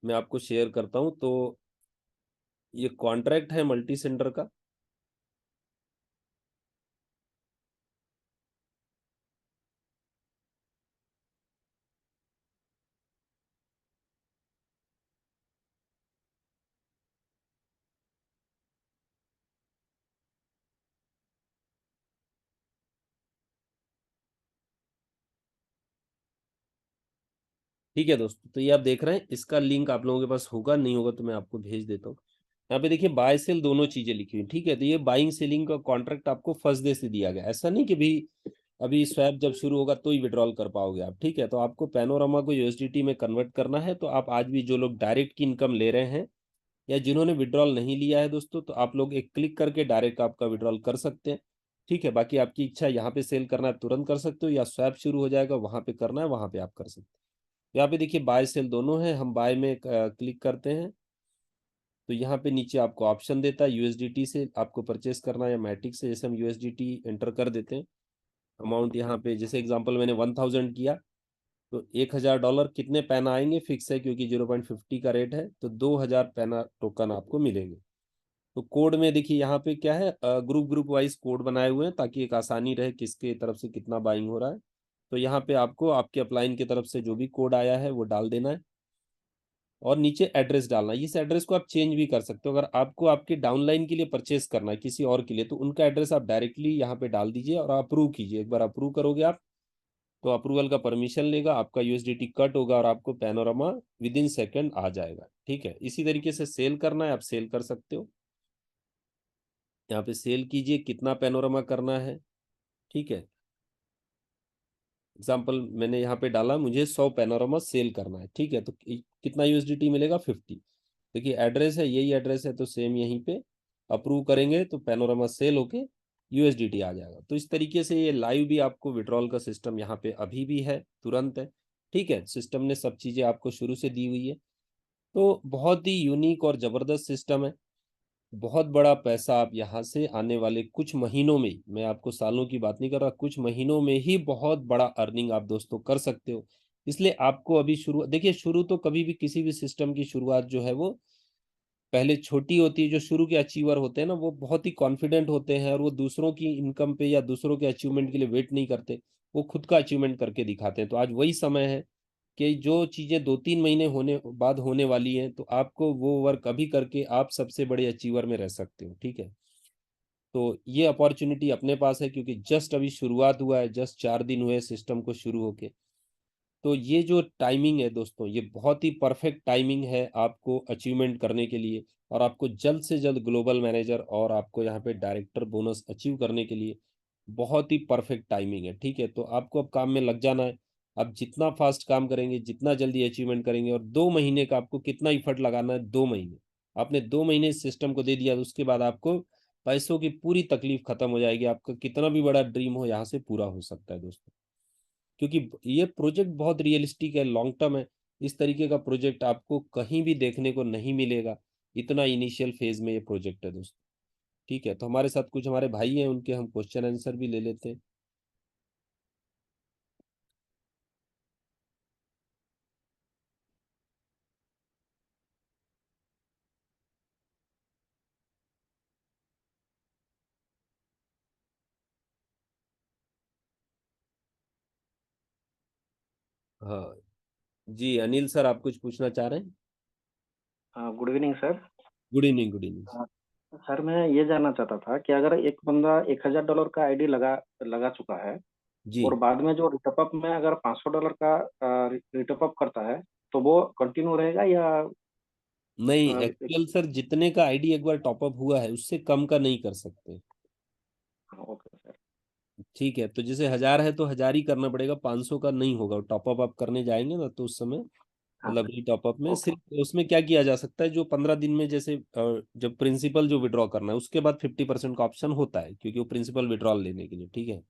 मैं आपको शेयर करता हूँ। तो ये कॉन्ट्रैक्ट है मल्टी सेंडर का। ठीक है दोस्तों, तो ये आप देख रहे हैं, इसका लिंक आप लोगों के पास होगा, नहीं होगा तो मैं आपको भेज देता हूँ। यहाँ पे देखिए बाय सेल दोनों चीजें लिखी हुई। ठीक है, तो ये बाइंग सेलिंग का कॉन्ट्रैक्ट आपको फर्स्ट डे से दिया गया, ऐसा नहीं कि भी अभी स्वैप जब शुरू होगा तो ही विड्रॉल कर पाओगे आप। ठीक है, तो आपको पैनोरामा को यूएसडीटी में कन्वर्ट करना है। तो आप आज भी जो लोग डायरेक्ट की इनकम ले रहे हैं या जिन्होंने विड्रॉल नहीं लिया है दोस्तों, तो आप लोग एक क्लिक करके डायरेक्ट आपका विड्रॉल कर सकते हैं। ठीक है, बाकी आपकी इच्छा, यहाँ पे सेल करना है तुरंत कर सकते हो, या स्वैप शुरू हो जाएगा वहां पे करना है वहां पे आप कर सकते हैं। यहाँ पे देखिए बाय सेल दोनों है, हम बाय में क्लिक करते हैं तो यहाँ पे नीचे आपको ऑप्शन देता है यूएसडीटी से आपको परचेस करना है या मैटिक से। जैसे हम यूएसडीटी एंटर कर देते हैं, अमाउंट यहाँ पे जैसे एग्जांपल मैंने 1000 किया, तो $1000 कितने पैना आएंगे फिक्स है, क्योंकि 0.50 का रेट है, तो 2000 पैना टोकन आपको मिलेंगे। तो कोड में देखिए यहाँ पे क्या है, ग्रुप ग्रुप वाइज कोड बनाए हुए हैं ताकि एक आसानी रहे किसके तरफ से कितना बाइंग हो रहा है। तो यहाँ पे आपको आपके अपलाइन की तरफ से जो भी कोड आया है वो डाल देना है, और नीचे एड्रेस डालना है। इस एड्रेस को आप चेंज भी कर सकते हो, अगर आपको आपके डाउनलाइन के लिए परचेस करना है किसी और के लिए, तो उनका एड्रेस आप डायरेक्टली यहाँ पे डाल दीजिए और अप्रूव कीजिए। एक बार अप्रूव करोगे आप, तो अप्रूवल का परमिशन लेगा, आपका यूएसडीटी कट होगा और आपको पैनोरामा विद इन सेकेंड आ जाएगा। ठीक है, इसी तरीके से सेल करना है, आप सेल कर सकते हो। यहाँ पे सेल कीजिए, कितना पैनोरामा करना है। ठीक है, एग्जाम्पल मैंने यहाँ पे डाला, मुझे 100 पैनोरामा सेल करना है। ठीक है, तो कितना यूएसडीटी मिलेगा, 50। देखिए एड्रेस है, यही एड्रेस है, तो सेम यहीं पे अप्रूव करेंगे तो पैनोरामा सेल होके यूएसडीटी आ जाएगा। तो इस तरीके से ये लाइव भी आपको विड्रॉल का सिस्टम यहाँ पे अभी भी है, तुरंत है। ठीक है, सिस्टम ने सब चीजें आपको शुरू से दी हुई है। तो बहुत ही यूनिक और जबरदस्त सिस्टम है। बहुत बड़ा पैसा आप यहाँ से आने वाले कुछ महीनों में, मैं आपको सालों की बात नहीं कर रहा, कुछ महीनों में ही बहुत बड़ा अर्निंग आप दोस्तों कर सकते हो। इसलिए आपको अभी शुरू, देखिए शुरू तो कभी भी किसी भी सिस्टम की शुरुआत जो है वो पहले छोटी होती है। जो शुरू के अचीवर होते हैं ना, वो बहुत ही कॉन्फिडेंट होते हैं और वो दूसरों की इनकम पे या दूसरों के अचीवमेंट के लिए वेट नहीं करते, वो खुद का अचीवमेंट करके दिखाते हैं। तो आज वही समय है कि जो चीजें 2-3 महीने होने बाद होने वाली हैं, तो आपको वो वर्क अभी करके आप सबसे बड़े अचीवर में रह सकते हो। ठीक है, तो ये अपॉर्चुनिटी अपने पास है, क्योंकि जस्ट अभी शुरुआत हुआ है, जस्ट 4 दिन हुए सिस्टम को शुरू होके। तो ये जो टाइमिंग है दोस्तों, ये बहुत ही परफेक्ट टाइमिंग है आपको अचीवमेंट करने के लिए, और आपको जल्द से जल्द ग्लोबल मैनेजर और आपको यहाँ पे डायरेक्टर बोनस अचीव करने के लिए बहुत ही परफेक्ट टाइमिंग है। ठीक है, तो आपको अब काम में लग जाना है। आप जितना फास्ट काम करेंगे, जितना जल्दी अचीवमेंट करेंगे, और 2 महीने का आपको कितना इफर्ट लगाना है, 2 महीने आपने 2 महीने इस सिस्टम को दे दिया, तो उसके बाद आपको पैसों की पूरी तकलीफ खत्म हो जाएगी, आपका कितना भी बड़ा ड्रीम हो यहाँ से पूरा हो सकता है दोस्तों। क्योंकि ये प्रोजेक्ट बहुत रियलिस्टिक है, लॉन्ग टर्म है। इस तरीके का प्रोजेक्ट आपको कहीं भी देखने को नहीं मिलेगा। इतना इनिशियल फेज में ये प्रोजेक्ट है दोस्तों। ठीक है, तो हमारे साथ कुछ हमारे भाई हैं, उनके हम क्वेश्चन आंसर भी ले लेते हैं। हाँ जी, अनिल सर आप कुछ पूछना चाह रहे हैं? Good evening sir. Good evening, good evening. हाँ, सर मैं ये जानना चाहता था कि अगर एक बंदा $1,000 का आईडी लगा लगा चुका है जी और बाद में जो रिटअप में अगर $500 का रिटअप करता है तो वो कंटिन्यू रहेगा या नहीं, एक। एक्चुअल सर जितने का आईडी एक बार टॉपअप हुआ है उससे कम का नहीं कर सकते। Okay sir. ठीक है, तो जैसे 1000 है तो 1000 ही करना पड़ेगा, 500 का नहीं होगा। टॉपअप आप करने जाएंगे ना तो उस समय हाँ मतलब टॉपअप में ओके। सिर्फ उसमें क्या किया जा सकता है, जो 15 दिन में जैसे जब प्रिंसिपल जो विड्रॉ करना है उसके बाद 50% का ऑप्शन होता है, क्योंकि वो प्रिंसिपल विड्रॉल लेने के लिए। ठीक है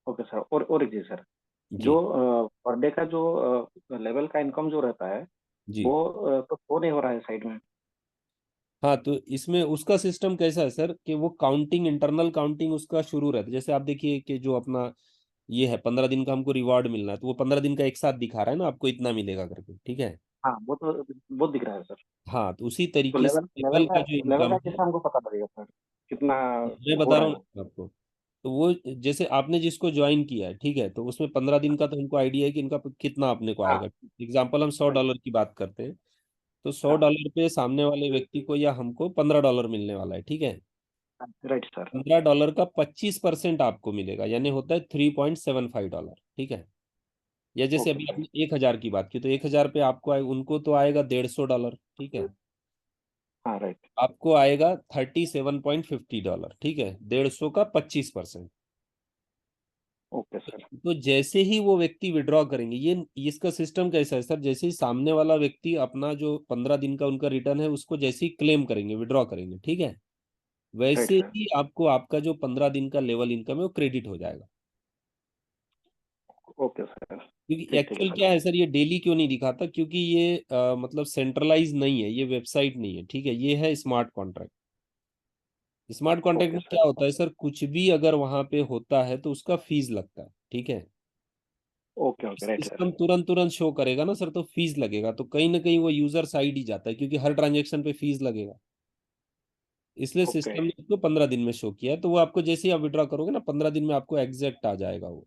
ओके सर। और एक चीज सर, जो जी। पर डे का जो लेवल का इनकम जो रहता है जी वो तो शो नहीं हो रहा है साइड में। हाँ, तो इसमें उसका सिस्टम कैसा है सर कि वो काउंटिंग, इंटरनल काउंटिंग उसका शुरू रहता है। जैसे आप देखिए कि जो अपना ये है 15 दिन का हमको रिवॉर्ड मिलना है, तो वो 15 दिन का एक साथ दिखा रहा है ना आपको, इतना मिलेगा करके। ठीक है, हाँ वो तो वो दिख रहा है सर। हाँ तो उसी तो तरीके से लेवल लेवल लेवल का का जो लेवल का इनकम है, कैसे हमको पता लगेगा सर कितना मैं हो बता रहा रहा है। हूँ ना आपको। तो वो जैसे आपने जिसको ज्वाइन किया है, ठीक है, तो उसमें 15 दिन का तो हमको आइडिया है कि इनका कितना अपने को हाँ आएगा। एग्जाम्पल हम सौ राइट। डॉलर की बात करते हैं, तो सौ हाँ डॉलर पे सामने वाले व्यक्ति को या हमको $15 मिलने वाला है। ठीक है, राइट सर। $15 का 25% आपको मिलेगा, यानी होता है $3.75। ठीक है, या जैसे ओके अभी सर। आपने 1000 की बात की, तो 1000 पे आपको उनको तो आएगा $150। ठीक है, हाँ राइट। आपको आएगा $37.50। ठीक है, 150 का 25%। Okay sir. तो जैसे ही वो व्यक्ति विड्रॉ करेंगे, ये इसका सिस्टम कैसा है सर, जैसे ही सामने वाला व्यक्ति अपना जो 15 दिन का उनका रिटर्न है उसको जैसे ही क्लेम करेंगे, विड्रॉ करेंगे, ठीक है, राइट वैसे सर। ही आपको आपका जो 15 दिन का लेवल इनकम है वो क्रेडिट हो जाएगा। Okay sir. क्योंकि ठीक ठीक है एक्चुअल सर। क्या है सर, ये डेली क्यों नहीं दिखाता, क्योंकि ये मतलब सेंट्रलाइज नहीं है, ये वेबसाइट नहीं है। ठीक है, ये है smart contract. Smart contract okay में सर। क्या होता है सर, कुछ भी अगर वहां पे होता है तो उसका फीस लगता है। ठीक है, okay okay right sir. System तुरंत तुरंत शो करेगा ना सर, तो फीस लगेगा, तो कहीं ना कहीं वो यूजर साइड ही जाता है, क्योंकि हर ट्रांजेक्शन पे फीस लगेगा। इसलिए ओके सिस्टम ने उसको 15 दिन में शो किया है, तो वो आपको जैसे ही आप विड्रॉ करोगे ना 15 दिन में आपको एग्जैक्ट आ जाएगा वो।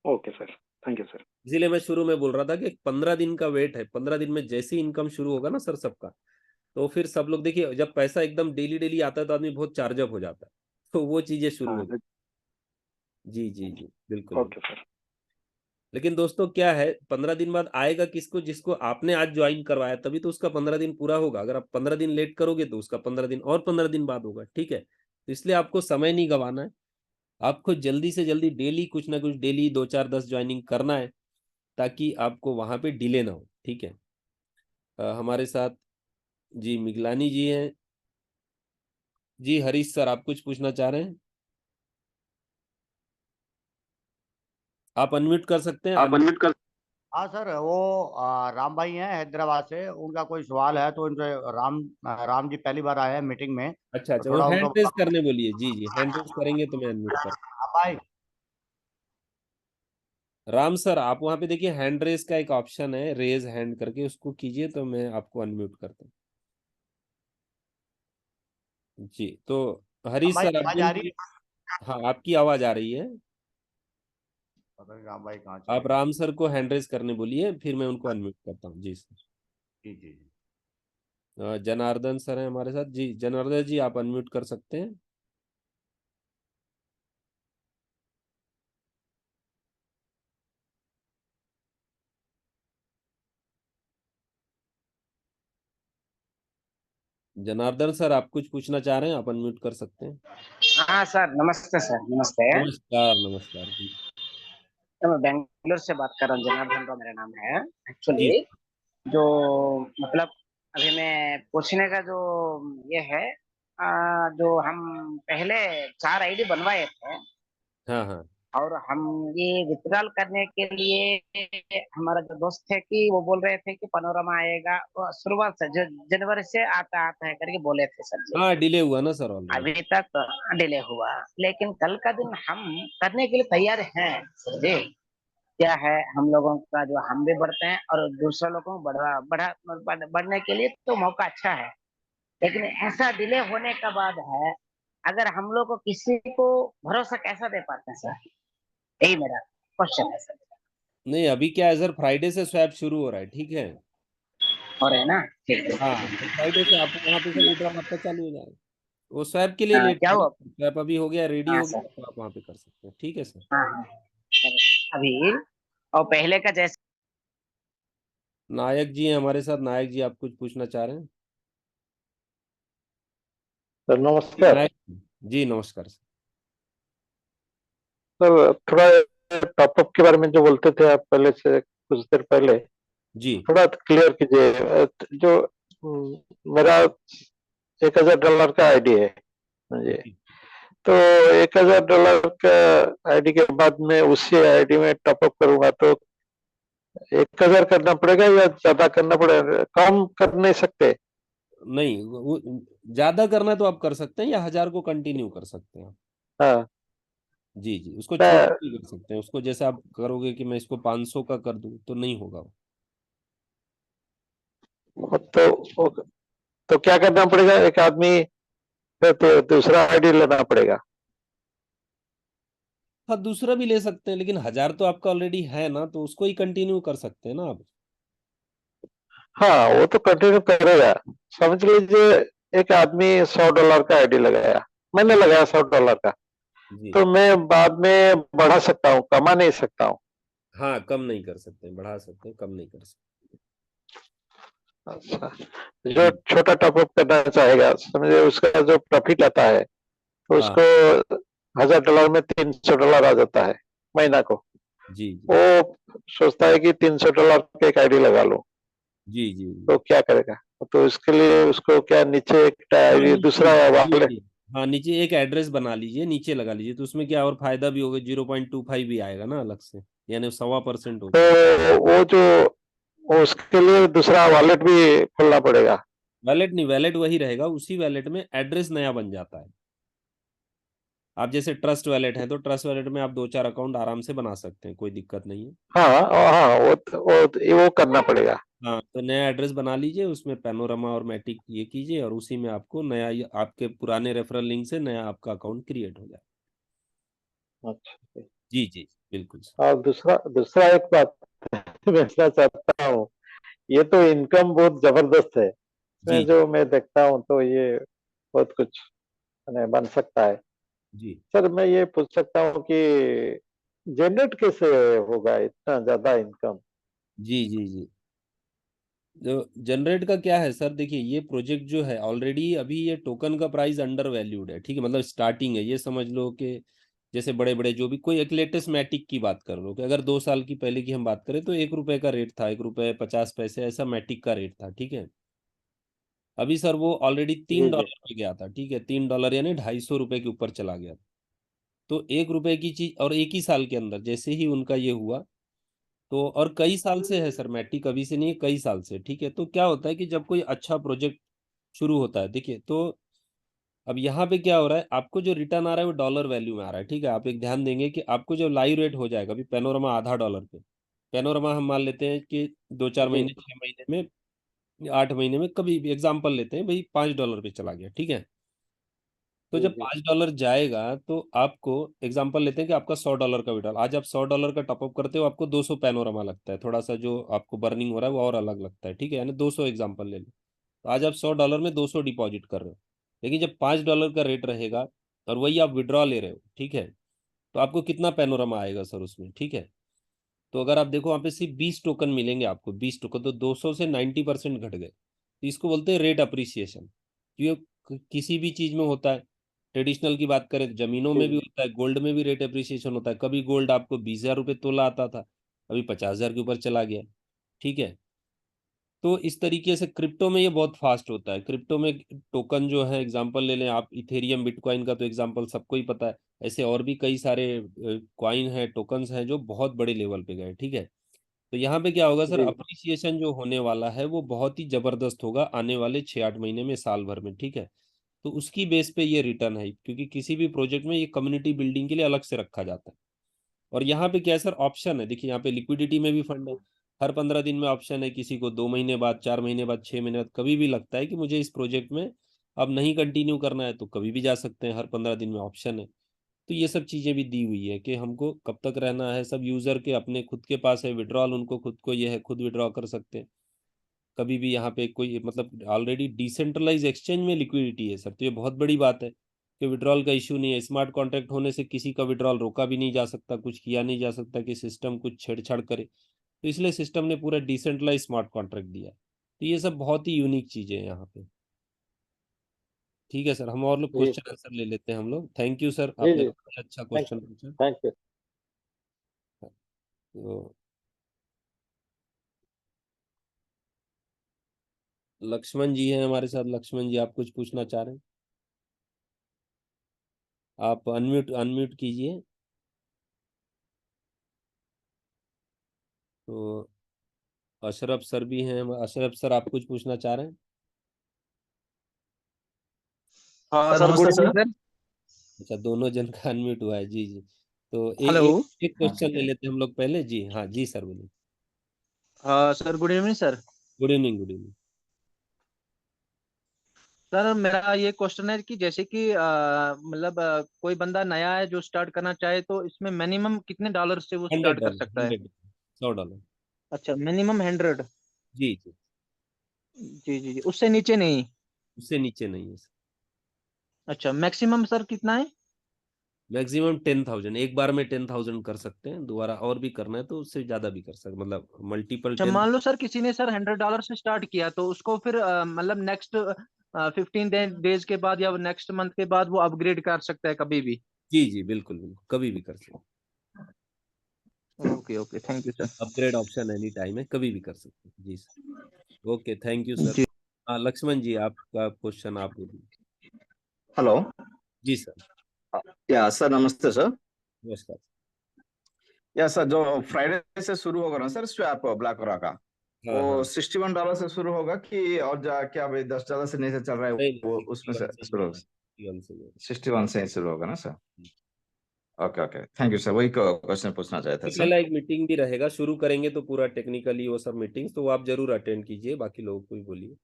Okay sir. Thank you sir. इसीलिए मैं शुरू में बोल रहा था कि 15 दिन का वेट है, 15 दिन में जैसे ही इनकम शुरू होगा ना सर सबका, तो फिर सब लोग देखिए, जब पैसा एकदम डेली डेली आता है तो आदमी बहुत चार्जअप हो जाता है, तो वो चीजें शुरू हाँ हो जाती। जी जी जी, बिल्कुल बिल्कुल। Okay sir. लेकिन दोस्तों क्या है, 15 दिन बाद आएगा किसको, जिसको आपने आज ज्वाइन करवाया तभी तो उसका 15 दिन पूरा होगा। अगर आप 15 दिन लेट करोगे तो उसका 15 दिन और 15 दिन बाद होगा। ठीक है, तो इसलिए आपको समय नहीं गंवाना है, आपको जल्दी से जल्दी डेली कुछ ना कुछ, डेली 2 4 10 ज्वाइनिंग करना है, ताकि आपको वहां पे डिले ना हो। ठीक है, हमारे साथ जी मिगलानी जी हैं। जी हरीश सर आप कुछ पूछना चाह रहे हैं? आप अनम्यूट कर सकते हैं आप अनम्यूट कर। हाँ सर, वो राम भाई हैं हैदराबाद से, उनका कोई सवाल है तो उनसे। राम जी पहली बार आए हैं मीटिंग में, अच्छा तो अच्छा, वो थोड़ा उनका। हैंड रेज करने बोलिए। जी जी, हैंड रेज करेंगे तो मैं अनम्यूट कर। हाँ भाई। राम सर आप वहां पे देखिए, हैंड रेज का एक ऑप्शन है, रेज हैंड करके, उसको कीजिए तो मैं आपको अनम्यूट करता हूँ। जी, तो राम हरीश भाई सर आप आवाज आ रही बोलिए। है? हाँ आपकी आवाज आ रही है। पता नहीं राम भाई कहाँ चले आप गए। राम सर को हैंड रेज करने बोलिए, फिर मैं उनको अनम्यूट करता हूँ। जी सर। जी जी जी। जनार्दन सर हैं हमारे साथ। जी जनार्दन जी आप अनम्यूट कर सकते हैं। जनार्दन सर आप कुछ पूछना चाह रहे हैं, आप अनम्यूट कर सकते हैं। हाँ सर, नमस्ते सर, नमस्ते। नमस्कार नमस्कार जी। तो मैं बेंगलोर से बात कर रहा हूँ, जनार्दन राव मेरा नाम है। जी एक्चुअली जो मतलब अभी मैं पूछने का जो ये है, जो हम पहले 4 आईडी बनवाए थे, हाँ हाँ और हम ये विथड्रॉल करने के लिए हमारा जो दोस्त थे कि वो बोल रहे थे कि पैनोरामा आएगा, वो शुरुआत से जो जनवरी से आता आता है करके बोले थे सर जी। हाँ, डिले हुआ ना सर ऑलरेडी। अभी तक डिले हुआ, लेकिन कल का दिन हम करने के लिए तैयार हैं सर जी। क्या है, हम लोगों का जो हम भी बढ़ते हैं और दूसरे लोगों को बढ़ने के लिए तो मौका अच्छा है। लेकिन ऐसा डिले होने का बाद है, अगर हम लोग को किसी को भरोसा कैसा दे पाते हैं सर, यही मेरा क्वेश्चन है सर। नहीं, अभी क्या है सर, फ्राइडे से स्वैप शुरू हो रहा है, ठीक है। और है ना, ठीक है। हाँ, तो फ्राइडे से आप वहाँ पे से विड्रॉल आपका चालू हो जाएगा। वो स्वैप के लिए लेट क्या है ना, हुआ? स्वैप अभी हो गया, रेडी हाँ हो सर। गया, तो आप वहाँ पे कर सकते हैं, ठीक है सर। हाँ हाँ। अभी और पहले का जैसे नायक जी हैं हमारे साथ। नायक जी, आप कुछ पूछना चाह रहे हैं? सर नमस्कार। नायक जी, नमस्कार सर। सर थोड़ा टॉपअप के बारे में जो बोलते थे आप पहले से कुछ देर पहले, जी थोड़ा क्लियर कीजिए। जो मेरा $1,000 का आईडी है जी, जी। तो $1,000 का आईडी के बाद में उसी आईडी में टॉपअप करूंगा तो 1,000 करना पड़ेगा या ज्यादा करना पड़ेगा? कम कर नहीं सकते? नहीं, ज्यादा करना है तो आप कर सकते हैं, या 1000 को कंटिन्यू कर सकते हैं। हाँ। जी जी, उसको छोटा मैं- भी कर सकते हैं। उसको जैसे आप करोगे कि मैं इसको 500 का कर दूं, तो नहीं होगा वो। तो तो क्या करना पड़ेगा? एक आदमी फिर तो दूसरा आईडी लेना पड़ेगा? हाँ, दूसरा भी ले सकते हैं, लेकिन 1000 तो आपका ऑलरेडी है ना, तो उसको ही कंटिन्यू कर सकते हैं ना आप। हाँ, वो तो कंटिन्यू करेगा। समझ लीजिए एक आदमी $100 का आईडी लगाया, मैंने लगाया $100 का, जी। तो मैं बाद में बढ़ा सकता हूँ, कमा नहीं सकता हूँ? हाँ, कम नहीं कर सकते, बढ़ा सकते हैं, कम नहीं कर सकते। अच्छा, जो जी। छोटा टॉपअप करना चाहेगा, समझिए उसका जो प्रॉफिट आता है तो हाँ। उसको $1,000 में $300 आ जाता है महीना को। जी जी वो सोचता है कि $300 का एक आईडी लगा लो, जी जी जी। तो क्या करेगा? तो इसके लिए उसको क्या नीचे एक हाँ, आईडी नीचे दूसरा जी वाले? जी। हाँ, नीचे एक एड्रेस बना लीजिए, नीचे लगा लीजिए, तो उसमें क्या और फायदा भी होगा, 0.25 भी आएगा ना अलग से, यानी 1.25% हो तो जाएगा। वो जो वो उसके लिए दूसरा वॉलेट भी खोलना पड़ेगा? वैलेट नहीं, वैलेट वही रहेगा, उसी वैलेट में एड्रेस नया बन जाता है। आप जैसे ट्रस्ट वैलेट है, तो ट्रस्ट वैलेट में आप 2-4 अकाउंट आराम से बना सकते हैं, कोई दिक्कत नहीं है। हाँ हाँ, वो करना पड़ेगा। हाँ, तो नया एड्रेस बना लीजिए, उसमें पैनोरामा और मैटिक ये कीजिए, और उसी में आपको नया आपके पुराने रेफरल लिंक से नया आपका अकाउंट क्रिएट हो जाए। अच्छा, जी जी, बिल्कुल सर। और दूसरा दूसरा एक बात मैं पूछना चाहता हूँ। ये तो इनकम बहुत जबरदस्त है, जी इसमें जो मैं देखता हूँ तो ये बहुत कुछ बन सकता है। जी सर मैं ये पूछ सकता हूँ कि जनरेट कैसे होगा इतना ज्यादा इनकम? जी जी जी। जो जनरेट का क्या है सर, देखिए ये प्रोजेक्ट जो है ऑलरेडी अभी ये टोकन का प्राइस अंडर वैल्यूड है, ठीक है, मतलब स्टार्टिंग है, ये समझ लो कि जैसे बड़े बड़े जो भी, कोई एक लेटेस्ट मैटिक की बात कर लो, कि अगर 2 साल की पहले की हम बात करें तो 1 रुपए का रेट था, 1 रुपए 50 पैसे ऐसा मैटिक का रेट था, ठीक है। अभी सर वो ऑलरेडी तीन जी जी। डॉलर पे गया था, ठीक है, $3 यानी 250 रुपए के ऊपर चला गया। तो 1 रुपए की चीज, और एक ही साल के अंदर जैसे ही उनका ये हुआ, तो और कई साल से है सर, मैट्रिक अभी से नहीं है, कई साल से, ठीक है। तो क्या होता है कि जब कोई अच्छा प्रोजेक्ट शुरू होता है, देखिए, तो अब यहाँ पे क्या हो रहा है, आपको जो रिटर्न आ रहा है वो डॉलर वैल्यू में आ रहा है, ठीक है। आप एक ध्यान देंगे कि आपको जो लाइव रेट हो जाएगा, अभी पैनोरमा $0.50 पे, पैनोरमा हम मान लेते हैं कि 2-4 महीने, जी 6 महीने में, 8 महीने में, कभी भी एग्जाम्पल लेते हैं भाई, $5 पे चला गया, ठीक है। तो जी जब जी। $5 जाएगा, तो आपको एग्जांपल लेते हैं कि आपका $100 का विड्रॉल, आज आप $100 का टॉपअप करते हो, आपको 200 पैनोरामा लगता है, थोड़ा सा जो आपको बर्निंग हो रहा है वो और अलग लगता है, ठीक है, यानी 200 एग्जांपल ले लो। तो आज आप $100 में 200 डिपॉजिट कर रहे हो, लेकिन जब $5 का रेट रहेगा और वही आप विड्रॉ ले रहे हो, ठीक है, तो आपको कितना पैनोरामा आएगा सर उसमें, ठीक है। तो अगर आप देखो वहाँ पे सिर्फ 20 टोकन मिलेंगे आपको, 20 टोकन, तो 200 से 90% घट गए, तो इसको बोलते हैं रेट अप्रिसिएशन। क्योंकि किसी भी चीज में होता है, ट्रेडिशनल की बात करें तो जमीनों में भी जी होता है, गोल्ड में भी रेट अप्रिसिएशन होता है। कभी गोल्ड आपको 20,000 रुपये तोला आता था, अभी 50,000 के ऊपर चला गया, ठीक है। तो इस तरीके से क्रिप्टो में ये बहुत फास्ट होता है। क्रिप्टो में टोकन जो है, एग्जांपल ले लें आप, इथेरियम बिटकॉइन का तो एग्जांपल सबको ही पता है। ऐसे और भी कई सारे कॉइन है, टोकन्स हैं जो बहुत बड़े लेवल पे गए, ठीक है। तो यहाँ पे क्या होगा सर, जी अप्रिसिएशन जो होने वाला है वो बहुत ही जबरदस्त होगा आने वाले 6-8 महीने में, साल भर में, ठीक है। तो उसकी बेस पे ये रिटर्न है, क्योंकि किसी भी प्रोजेक्ट में ये कम्युनिटी बिल्डिंग के लिए अलग से रखा जाता है। और यहाँ पे क्या है सर, ऑप्शन है। देखिए यहाँ पे लिक्विडिटी में भी फंड है। हर 15 दिन में ऑप्शन है, किसी को 2 महीने बाद, 4 महीने बाद, 6 महीने बाद, कभी भी लगता है कि मुझे इस प्रोजेक्ट में अब नहीं कंटिन्यू करना है तो कभी भी जा सकते हैं। हर 15 दिन में ऑप्शन है। तो ये सब चीज़ें भी दी हुई है कि हमको कब तक रहना है। सब यूज़र के अपने खुद के पास है, विड्रॉल उनको खुद को ये है, खुद विड्रॉ कर सकते हैं कभी भी। यहाँ पे कोई मतलब ऑलरेडी डिसेंट्रलाइज एक्सचेंज में लिक्विडिटी है सर, तो ये बहुत बड़ी बात है कि विड्रॉल का इशू नहीं है। स्मार्ट कॉन्ट्रैक्ट होने से किसी का विड्रॉल रोका भी नहीं जा सकता, कुछ किया नहीं जा सकता कि सिस्टम कुछ छेड़छाड़ करे। तो इसलिए सिस्टम ने पूरा डिसेंट्रलाइज स्मार्ट कॉन्ट्रैक्ट दिया है। तो ये सब बहुत ही यूनिक चीज़ें हैं यहाँ पे। ठीक है सर, हम और लोग जी क्वेश्चन आंसर ले लेते हैं हम लोग। थैंक यू सर, जी आपने जी। काफी अच्छा थैंक क्वेश्चन पूछा। Thank you. तो लक्ष्मण जी हैं हमारे साथ। लक्ष्मण जी, आप कुछ पूछना चाह रहे हैं? आप अनम्यूट अनम्यूट कीजिए। तो अशरफ सर भी हैं। अशरफ सर, आप कुछ पूछना चाह रहे हैं? हाँ सर सर, गुड नमस्ते इवनिंग सर। सर। अच्छा, दोनों जन का अनम्यूट हुआ है, जी जी। तो हेलो। एक क्वेश्चन ले लेते हैं हम लोग पहले। जी हाँ, जी सर बोलिए। हाँ sir, good evening sir. Good evening, good evening. Sir मेरा ये क्वेश्चन है कि जैसे कि मतलब कोई बंदा नया है जो स्टार्ट करना चाहे तो इसमें मिनिमम कितने डॉलर से वो स्टार्ट कर $100, सकता है? 100, $100। अच्छा, मिनिमम 100। जी जी। जी जी जी, उससे नीचे नहीं? उससे नीचे नहीं है सर। अच्छा, मैक्सिमम सर कितना है? मैक्सिमम 10,000, एक बार में 10,000 कर सकते हैं। दोबारा और भी करना है तो उससे ज्यादा भी कर सकते, मतलब मल्टीपल अच्छा, 10। मान लो सर किसी ने सर $100 से स्टार्ट किया तो उसको फिर मतलब नेक्स्ट 15 डेज के बाद या नेक्स्ट मंथ के बाद वो अपग्रेड कर सकता है कभी भी? जी जी, बिल्कुल बिल्कुल, कभी भी कर सकते हैं। Okay okay, thank you sir. Upgrade option any time है, कभी भी कर सकते हैं। जी sir, okay, thank you sir. जी। हाँ लक्ष्मण जी, आपका क्वेश्चन आप बोलिए। हेलो। जी सर। या सर नमस्ते सर। नमस्कार। या सर, जो फ्राइडे से शुरू होगा ना सर स्वैप ब्लैक रॉक का, हाँ वो हाँ। $61 से शुरू होगा कि और क्या भाई $10 से नहीं से चल रहा है, नहीं वो नहीं, उसमें 61 से से ही शुरू होगा, होगा? 61 से ही होगा। 61 से ही शुरू होगा ना sir? Okay okay, thank you sir, वही क्वेश्चन पूछना चाहते थे इससे सर। पहला एक मीटिंग भी रहेगा, शुरू करेंगे तो पूरा टेक्निकली वो सब मीटिंग्स तो वो आप जरूर अटेंड कीजिए, बाकी लोगों को भी बोलिए।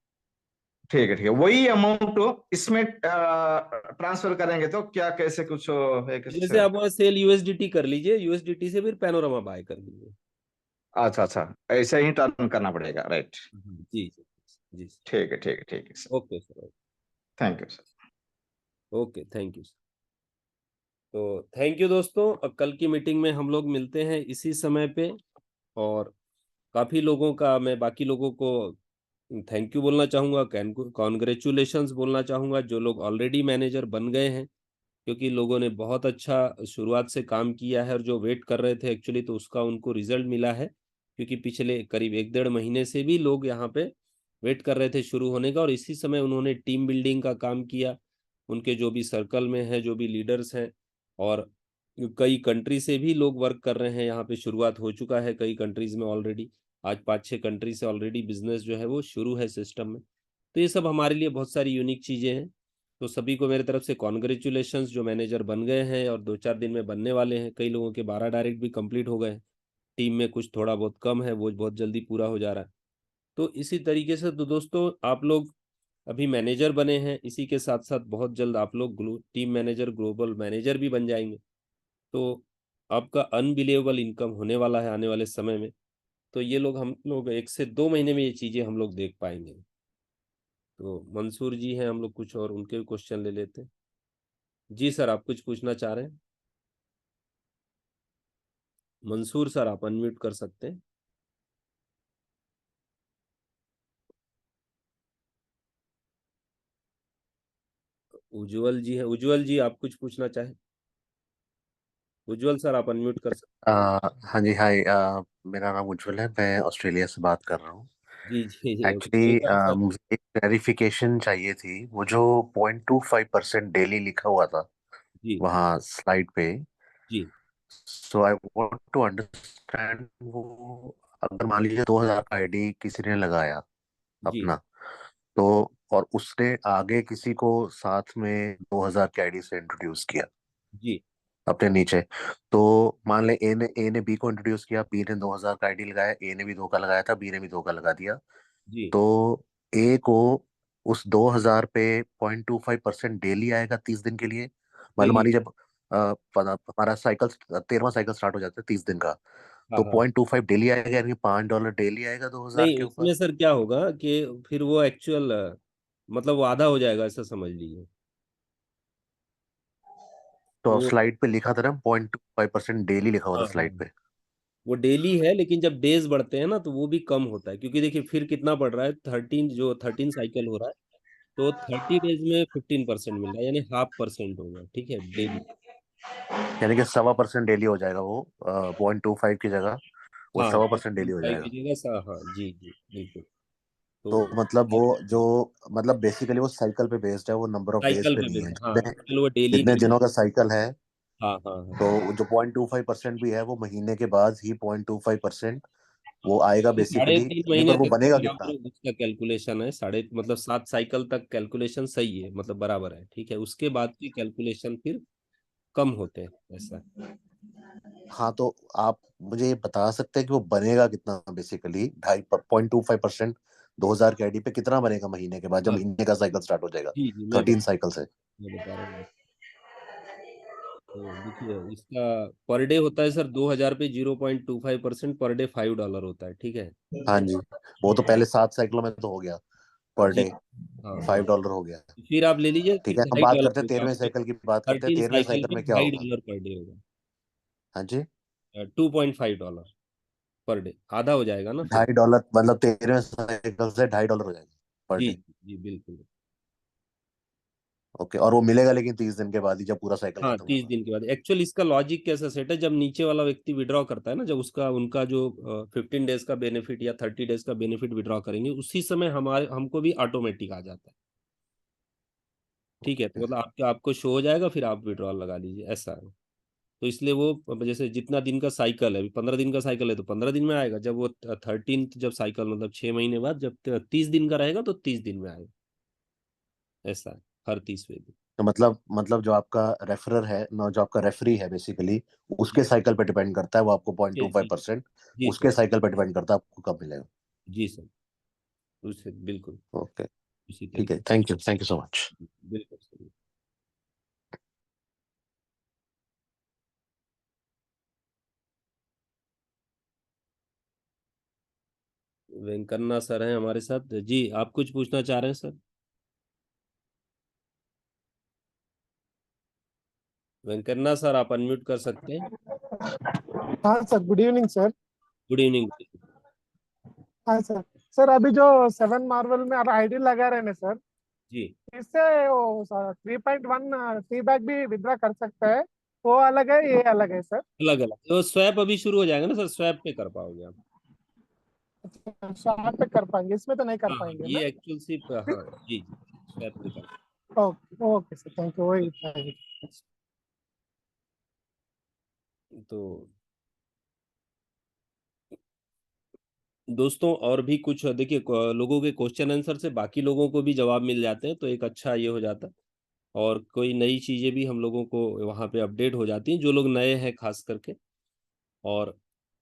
ठीक है, वही अमाउंट इसमें ट्रांसफर करेंगे तो क्या कैसे कुछ है जैसे आप वहाँ सेल यूएसडीटी कर लीजिए, यूएसडीटी से फिर पैनोरामा बाय कर लीजिए। अच्छा अच्छा, ऐसा ही टर्न करना पड़ेगा, राइट? जी जी जी सर। ठीक है ठीक है ठीक है sir, okay sir. Thank you sir. Okay, thank you sir. तो थैंक यू दोस्तों, अब कल की मीटिंग में हम लोग मिलते हैं इसी समय पे। और काफी लोगों का, मैं बाकी लोगों को थैंक यू बोलना चाहूंगा, कॉन्ग्रेचुलेशंस बोलना चाहूंगा जो लोग ऑलरेडी मैनेजर बन गए हैं, क्योंकि लोगों ने बहुत अच्छा शुरुआत से काम किया है। और जो वेट कर रहे थे एक्चुअली, तो उसका उनको रिजल्ट मिला है, क्योंकि पिछले करीब 1-1.5 महीने से भी लोग यहाँ पे वेट कर रहे थे शुरू होने का। और इसी समय उन्होंने टीम बिल्डिंग का काम किया, उनके जो भी सर्कल में है, जो भी लीडर्स हैं। और कई कंट्री से भी लोग वर्क कर रहे हैं यहाँ पे, शुरुआत हो चुका है कई कंट्रीज में ऑलरेडी। आज 5-6 कंट्री से ऑलरेडी बिजनेस जो है वो शुरू है सिस्टम में। तो ये सब हमारे लिए बहुत सारी यूनिक चीज़ें हैं। तो सभी को मेरे तरफ से कॉन्ग्रेचुलेशंस जो मैनेजर बन गए हैं और 2-4 दिन में बनने वाले हैं। कई लोगों के 12 डायरेक्ट भी कंप्लीट हो गए हैं। टीम में कुछ थोड़ा बहुत कम है, वो बहुत जल्दी पूरा हो जा रहा है। तो इसी तरीके से तो दोस्तों, आप लोग अभी मैनेजर बने हैं, इसी के साथ साथ बहुत जल्द आप लोग टीम मैनेजर, ग्लोबल मैनेजर भी बन जाएंगे। तो आपका अनबिलीवेबल इनकम होने वाला है आने वाले समय में। तो ये लोग, हम लोग 1 से 2 महीने में ये चीज़ें हम लोग देख पाएंगे। तो मंसूर जी हैं, हम लोग कुछ और उनके भी क्वेश्चन ले लेते हैं। जी सर, आप कुछ पूछना चाह रहे हैं? मंसूर सर, आप अनम्यूट कर सकते हैं। उज्जवल जी हैं। उज्जवल जी, आप कुछ पूछना चाहें? उज्जवल सर, आप अनम्यूट कर सकते हाँ जी, हाय। मेरा नाम उज्जवल है, मैं ऑस्ट्रेलिया से बात कर रहा हूँ। जी जी जी एक्चुअली एक बार मुझे एक क्लैरिफिकेशन चाहिए थी। वो जो 0.25% डेली लिखा हुआ था जी वहाँ स्लाइड पे, जी सो आई वांट टू अंडरस्टैंड वो, अगर मान लीजिए 2000 का आईडी किसी ने लगाया जी अपना, तो और उसने आगे किसी को साथ में 2000 के आईडी से इंट्रोड्यूस किया जी अपने नीचे, तो मान ले ए ने बी को इंट्रोड्यूस किया, बी ने 2000 का आईडी लगाया, ए ने भी धोखा लगाया था, बी ने भी धोखा लगा दिया, जी तो ए को उस 2000 पे 0.25% डेली आएगा 30 दिन के लिए। मतलब मान डेली। लीजिए जब हमारा साइकिल 13वां साइकिल स्टार्ट हो जाता है 30 दिन का, हाँ तो हाँ 0.25 डेली आएगा, यानी $5 डेली आएगा 2000 नहीं के ऊपर। उसमें सर क्या होगा कि फिर वो एक्चुअल मतलब वो आधा हो जाएगा ऐसा समझ लीजिए। तो वो स्लाइड पे लिखा था ना 0.25% डेली लिखा हुआ था हाँ हाँ स्लाइड पे। वो डेली है, लेकिन जब डेज बढ़ते हैं ना तो वो भी कम होता है, क्योंकि देखिए फिर कितना बढ़ रहा है, 13 साइकिल हो रहा है, तो 30 डेज में 15% मिल रहा है, यानी 0.5% होगा, ठीक है डेली। यानी कि 1.25% डेली हो जाएगा वो, 0.25 की जगह वो हाँ 1.25% डेली हो 0.5 जाएगा। की जगह हाँ जी जी बिल्कुल। तो तो मतलब वो जो, मतलब बेसिकली वो साइकिल पे बेस्ड है, वो नंबर ऑफ डेज साइकिल पे पे नहीं है। बेस हाँ, जितने चलो वो डेली जितने नहीं है। दिनों का साइकिल है, हाँ हाँ तो हाँ जो 0.25% भी है वो महीने के बाद ही 0.25% वो आएगा साढ़े बेसिकली। तीन नहीं, महीने पर वो तक तो बनेगा बराबर कितना? उसका कैलकुलेशन है, साढ़े मतलब 7 साइकिल तक कैलकुलेशन सही है, मतलब बराबर है, ठीक है, उसके बाद की कैलकुलेशन फिर कम होते हैं ऐसा। हाँ, तो आप मुझे ये बता सकते हैं कि वो बनेगा कितना बेसिकली, 0.25% 2000 के आईडी पे कितना बनेगा महीने के बाद, जब हाँ महीने का साइकिल स्टार्ट हो जाएगा जी जी 13 साइकिल से? मैं बता रहा हूँ। तो देखिए इसका पर डे होता है सर 2000 पे 0.25% पर डे $5 होता है, ठीक है। हाँ जी, वो तो पहले 7 साइकिलों में तो हो गया, पर जी डे हाँ हाँ $5 हो गया। फिर आप ले लीजिए फिर ठीक है, हम ढाई बात डॉलर करते हैं होगा 13वें आपके। साइकिल की, बात करते हैं 13 13वें साइकिल साइकिल पे में क्या ढाई होगा। डॉलर पर डे होगा। हाँ जी, $2.5 पर डे, आधा हो जाएगा ना फिर। $2.5 मतलब 13वें साइकिल से $2.5 हो जाएगा पर जी डे। जी बिल्कुल। ओके, और वो मिलेगा लेकिन 30 दिन के बाद ही, जब पूरा साइकिल हाँ खत्म 30 होगा। दिन के बाद एक्चुअल इसका लॉजिक कैसा सेट है, जब नीचे वाला व्यक्ति विड्रॉ करता है ना, जब उसका उनका जो 15 डेज का बेनिफिट या 30 डेज का बेनिफिट विड्रॉ करेंगे, उसी समय हमारे हमको भी ऑटोमेटिक आ जाता है, ठीक है, तो मतलब आपको शो हो जाएगा, फिर आप विड्रॉल लगा लीजिए, ऐसा है। तो इसलिए वो जैसे जितना दिन का साइकिल है, अभी 15 दिन का साइकिल है तो 15 दिन में आएगा, जब वो 13 जब साइकिल मतलब 6 महीने बाद जब 30 दिन का रहेगा तो 30 दिन में आएगा, ऐसा है हर 30वें दिन। तो मतलब जो आपका रेफरर है ना, जो आपका रेफरी है बेसिकली, उसके जी साइकिल पे डिपेंड करता है वो आपको पॉइंट जी टू फाइव जी परसेंट जी उसके सर। साइकिल पे डिपेंड करता है आपको कब मिलेगा। जी सर उससे बिल्कुल ओके, इसी ठीक है, तरीके थैंक यू सो मच। से बिल्कुल सर। वेंकन्ना सर हैं हमारे साथ जी, आप कुछ पूछना चाह रहे हैं सर? वेंकन्ना सर आप अनम्यूट कर सकते हैं। हाँ sir, good evening sir. Good evening. हाँ सर। सर अभी जो 7 मार्वल में आप आईडी लगा रहे हैं ना सर, जी इससे वो 3.1 टी बैग भी विड्रा कर सकता है, वो अलग है ये अलग है सर? अलग अलग तो स्वैप अभी शुरू हो जाएगा ना सर, स्वैप पे कर पाओगे आप। शॉर्ट पे कर पाएंगे, इसमें तो नहीं कर हाँ हाँ पाएंगे ना? ये एक्चुअल सिर्फ हाँ जी जी स्वैप पे कर। Okay okay sir, thank you, वही था। तो दोस्तों और भी कुछ देखिए लोगों के क्वेश्चन आंसर से बाकी लोगों को भी जवाब मिल जाते हैं, तो एक अच्छा ये हो जाता है, और कोई नई चीजें भी हम लोगों को वहाँ पे अपडेट हो जाती हैं, जो लोग नए हैं खास करके। और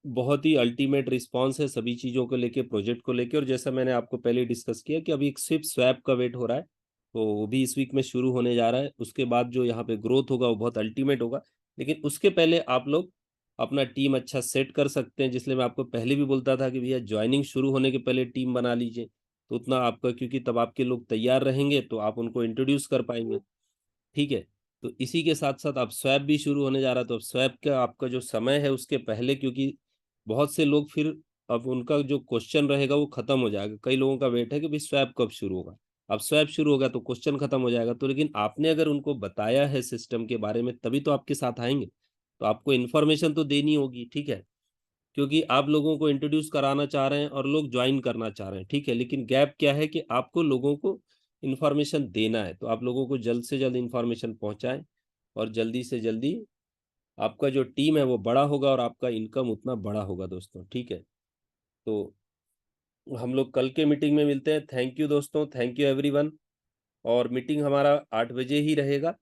बहुत ही अल्टीमेट रिस्पांस है सभी चीज़ों को लेके, प्रोजेक्ट को लेके, और जैसा मैंने आपको पहले डिस्कस किया कि अभी सिर्फ स्वैप का वेट हो रहा है, तो वो भी इस वीक में शुरू होने जा रहा है, उसके बाद जो यहाँ पे ग्रोथ होगा वो बहुत अल्टीमेट होगा। लेकिन उसके पहले आप लोग अपना टीम अच्छा सेट कर सकते हैं, जिसलिए मैं आपको पहले भी बोलता था कि भैया ज्वाइनिंग शुरू होने के पहले टीम बना लीजिए, तो उतना आपका, क्योंकि तब आपके लोग तैयार रहेंगे तो आप उनको इंट्रोड्यूस कर पाएंगे, ठीक है। तो इसी के साथ साथ अब स्वैप भी शुरू होने जा रहा है, तो अब स्वैप का आपका जो समय है उसके पहले, क्योंकि बहुत से लोग फिर अब उनका जो क्वेश्चन रहेगा वो खत्म हो जाएगा, कई लोगों का वेट है कि भाई स्वैप कब शुरू होगा, अब स्वैप शुरू होगा तो क्वेश्चन खत्म हो जाएगा, तो लेकिन आपने अगर उनको बताया है सिस्टम के बारे में तभी तो आपके साथ आएंगे, तो आपको इन्फॉर्मेशन तो देनी होगी, ठीक है। क्योंकि आप लोगों को इंट्रोड्यूस कराना चाह रहे हैं और लोग ज्वाइन करना चाह रहे हैं, ठीक है। लेकिन गैप क्या है कि आपको लोगों को इन्फॉर्मेशन देना है, तो आप लोगों को जल्द से जल्द इन्फॉर्मेशन पहुंचाएं और जल्दी से जल्दी आपका जो टीम है वो बड़ा होगा और आपका इनकम उतना बड़ा होगा दोस्तों, ठीक है। तो हम लोग कल के मीटिंग में मिलते हैं। थैंक यू दोस्तों, थैंक यू एवरीवन। और मीटिंग हमारा 8 बजे ही रहेगा।